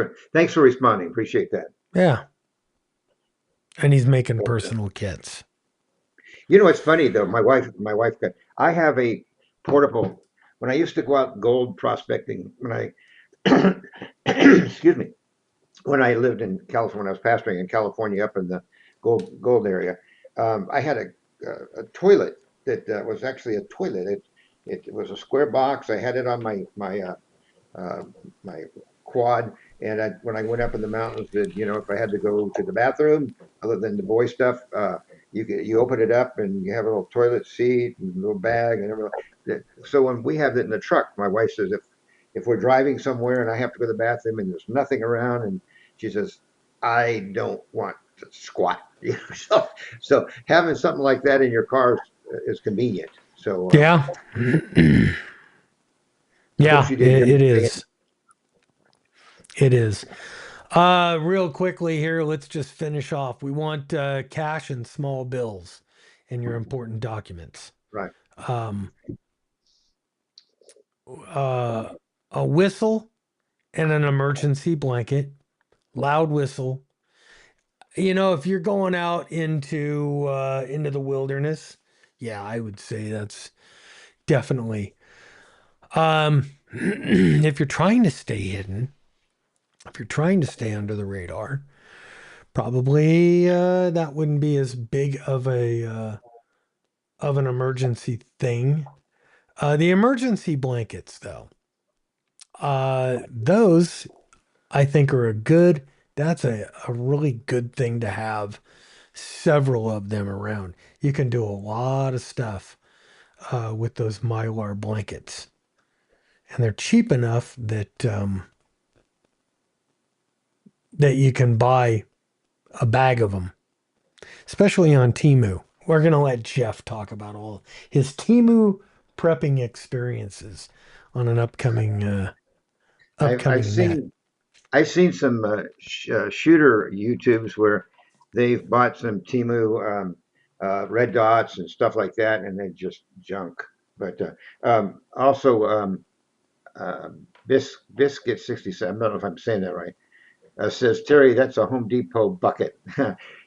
for responding. Appreciate that. Yeah. And he's making Okay. personal kits. You know what's funny though? My wife got. I have a portable. When I used to go out gold prospecting, when I excuse me, when I lived in California, when I was pastoring in California up in the gold area, I had a toilet that was actually a toilet. It was a square box. I had it on uh, my quad, and when I went up in the mountains, that if I had to go to the bathroom, other than the boy stuff, you open it up and you have a little toilet seat and a little bag and everything. So when we have it in the truck, my wife says if we're driving somewhere and I have to go to the bathroom and there's nothing around, and she says I don't want to squat. So having something like that in your car is convenient. So Yeah. I hope Yeah, she didn't hear me it saying. is. It is. Real quickly here, let's just finish off. We want cash and small bills in your important documents. Right. Um, uh, a whistle and an emergency blanket, loud whistle, if you're going out into the wilderness, yeah, I would say that's definitely. If you're trying to stay hidden, if you're trying to stay under the radar, probably that wouldn't be as big of an emergency thing. The emergency blankets, though, those I think are a good. That's a really good thing to have several of them around. You can do a lot of stuff with those Mylar blankets, and they're cheap enough that you can buy a bag of them, especially on Timu. We're gonna let Jeff talk about all his Timu prepping experiences on an I've upcoming net. seen some shooter YouTubes where they've bought some Timu red dots and stuff like that, and they just junk. But also Biscuit 67. I don't know if I'm saying that right. Says Terry, that's a Home Depot bucket.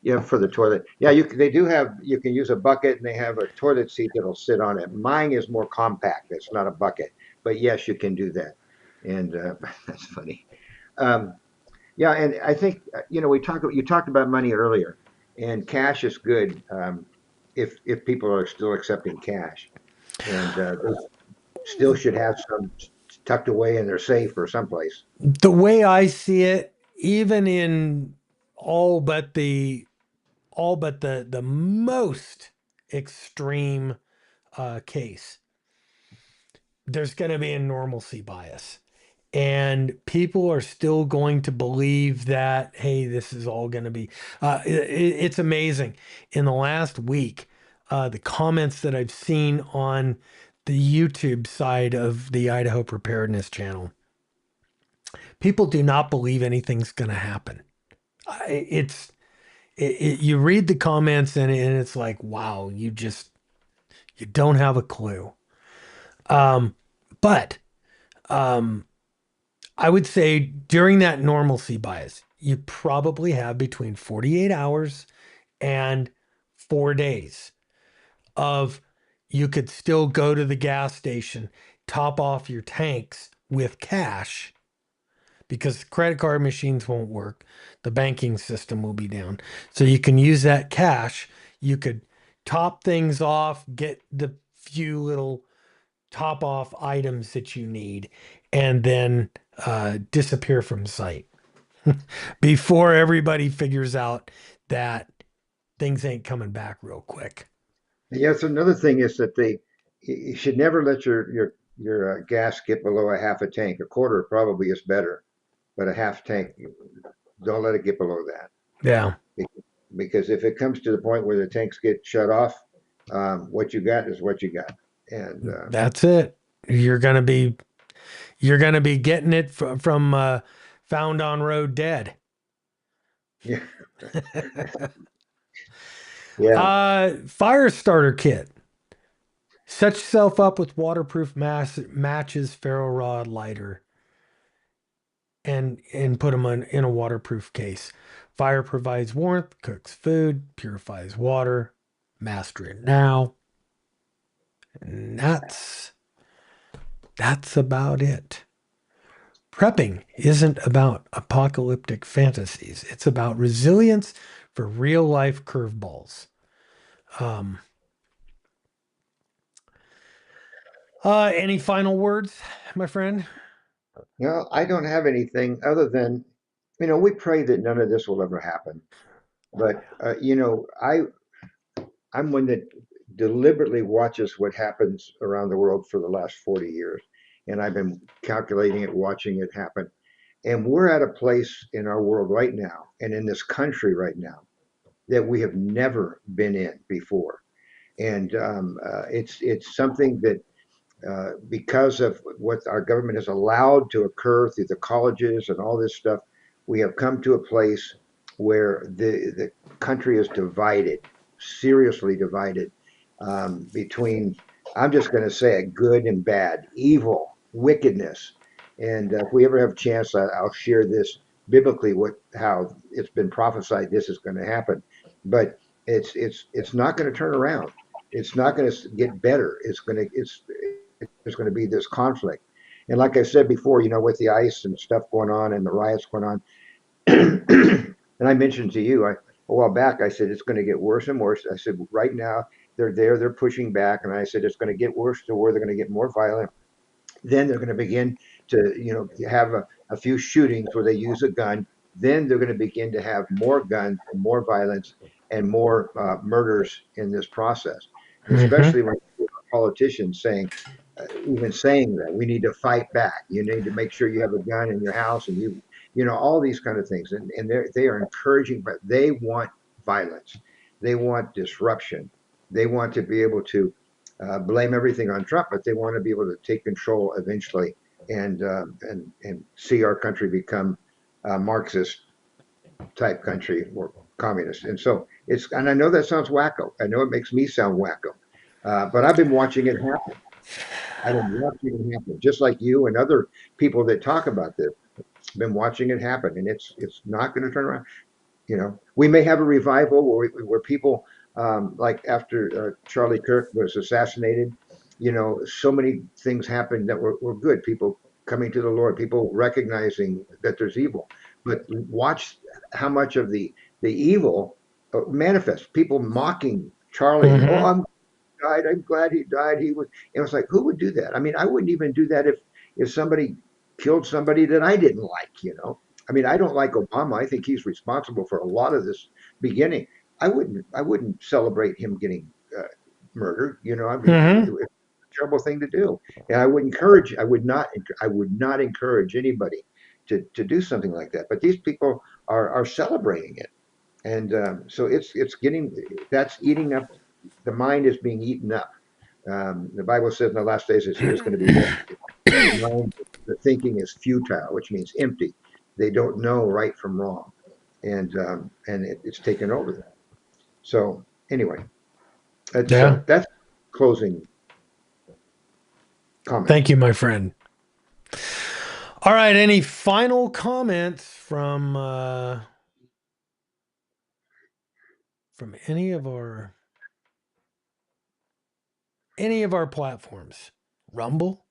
Yeah, for the toilet. Yeah, they do have. You can use a bucket, and they have a toilet seat that'll sit on it. Mine is more compact. It's not a bucket, but yes, you can do that. And that's funny. Um, yeah, and I think you talked about money earlier, and cash is good if people are still accepting cash, and they still should have some tucked away in their safe or someplace. The way I see it, even in all but the the most extreme case, there's going to be a normalcy bias. And people are still going to believe that, hey, this is all going to be. It's amazing. In the last week, the comments that I've seen on the YouTube side of the Idaho Preparedness channel, people do not believe anything's going to happen. It's you read the comments and it's like, wow, you don't have a clue. Um, but um, I would say during that normalcy bias, you probably have between 48 hours and 4 days of you could still go to the gas station, top off your tanks with cash because credit card machines won't work. The banking system will be down. So you can use that cash. You could top things off, get the few little top off items that you need, and then disappear from sight before everybody figures out that things ain't coming back real quick. Yes, another thing is that you should never let your gas get below a half a tank. A quarter probably is better, but a half tank, don't let it get below that. Yeah, Because if it comes to the point where the tanks get shut off, what you got is what you got. And that's it. You're gonna be you're gonna be getting it from found on road dead. yeah, yeah, Fire starter kit. Set yourself up with waterproof matches, ferro rod, lighter, and put them in a waterproof case. Fire provides warmth, cooks food, purifies water. Master it now. And that's about it. Prepping isn't about apocalyptic fantasies. It's about resilience for real life curveballs. Um, any final words, my friend? I don't have anything other than, we pray that none of this will ever happen. But I'm one that deliberately watches what happens around the world for the last 40 years, and I've been calculating it, watching it happen. And we're at a place in our world right now, and in this country right now, that we have never been in before. And it's something that because of what our government has allowed to occur through the colleges and all this stuff, we have come to a place where the country is divided, seriously divided between, I'm just going to say it, good and bad, evil, wickedness. And if we ever have a chance, I'll share this. biblically how it's been prophesied this is going to happen, but it's not going to turn around. It's not going to get better. There's going to be this conflict, and like I said before, with the ice and stuff going on and the riots going on, and I mentioned to you a while back, I said it's going to get worse and worse. I said right now they're pushing back, and I said it's going to get worse to where they're going to get more violent. Then they're going to begin to, have a few shootings where they use a gun. Then they're going to begin to have more guns, more violence, and more murders in this process. And Mm-hmm. especially when politicians even saying that we need to fight back. You need to make sure you have a gun in your house, and all these kind of things. And they are encouraging, but they want violence. They want disruption. They want to be able to blame everything on Trump, but they want to be able to take control eventually and see our country become a Marxist type country or communist. And I know that sounds wacko. I know it makes me sound wacko, but I've been watching it happen. I've been watching it happen, just like you and other people that talk about this. Been watching it happen, and it's not going to turn around. We may have a revival where people, like after Charlie Kirk was assassinated, so many things happened that were good. People coming to the Lord, people recognizing that there's evil. But watch how much of the evil manifests. People mocking Charlie, and Mm-hmm. I'm died. I'm glad he died. It was like, who would do that? I mean, I wouldn't even do that if somebody killed somebody that I didn't like. I mean, I don't like Obama. I think he's responsible for a lot of this beginning. I wouldn't celebrate him getting murdered. I mean, Mm-hmm. it's a terrible thing to do, and I would not encourage anybody to do something like that. But these people are celebrating it, and so it's getting that's eating up. The mind is being eaten up. The Bible says in the last days it's going to be the mind, the thinking is futile, which means empty. They don't know right from wrong, and it's taken over them. So anyway, that's Yeah. that's closing comment. Thank you, my friend. All right. Any final comments from any of our platforms? Rumble?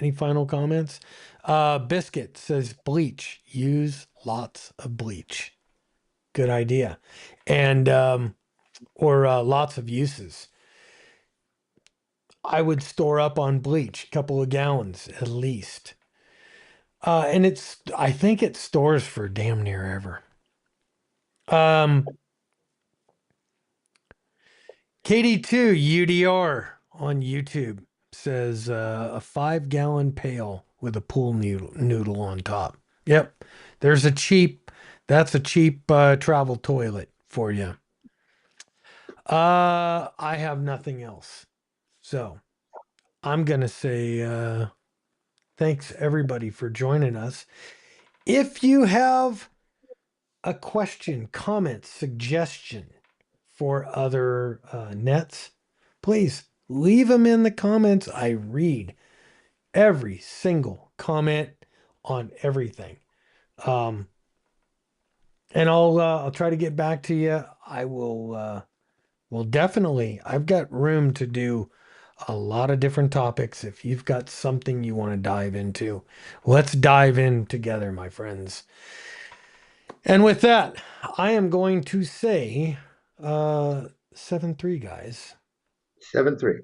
Any final comments? Biscuit says bleach. Use lots of bleach. Good idea. And or lots of uses. I would store up on bleach, a couple of gallons at least. And I think it stores for damn near ever. Um, KD2 UDR on YouTube says a 5-gallon pail with a pool noodle on top. Yep. There's that's a cheap travel toilet for you. I have nothing else. So I'm going to say thanks everybody for joining us. If you have a question, comment, suggestion for other nets, please leave them in the comments. I read every single comment on everything. Um, and I'll try to get back to you. I will definitely. I've got room to do a lot of different topics. If you've got something you want to dive into, let's dive in together, my friends. And with that, I am going to say 7-3, guys. 7-3.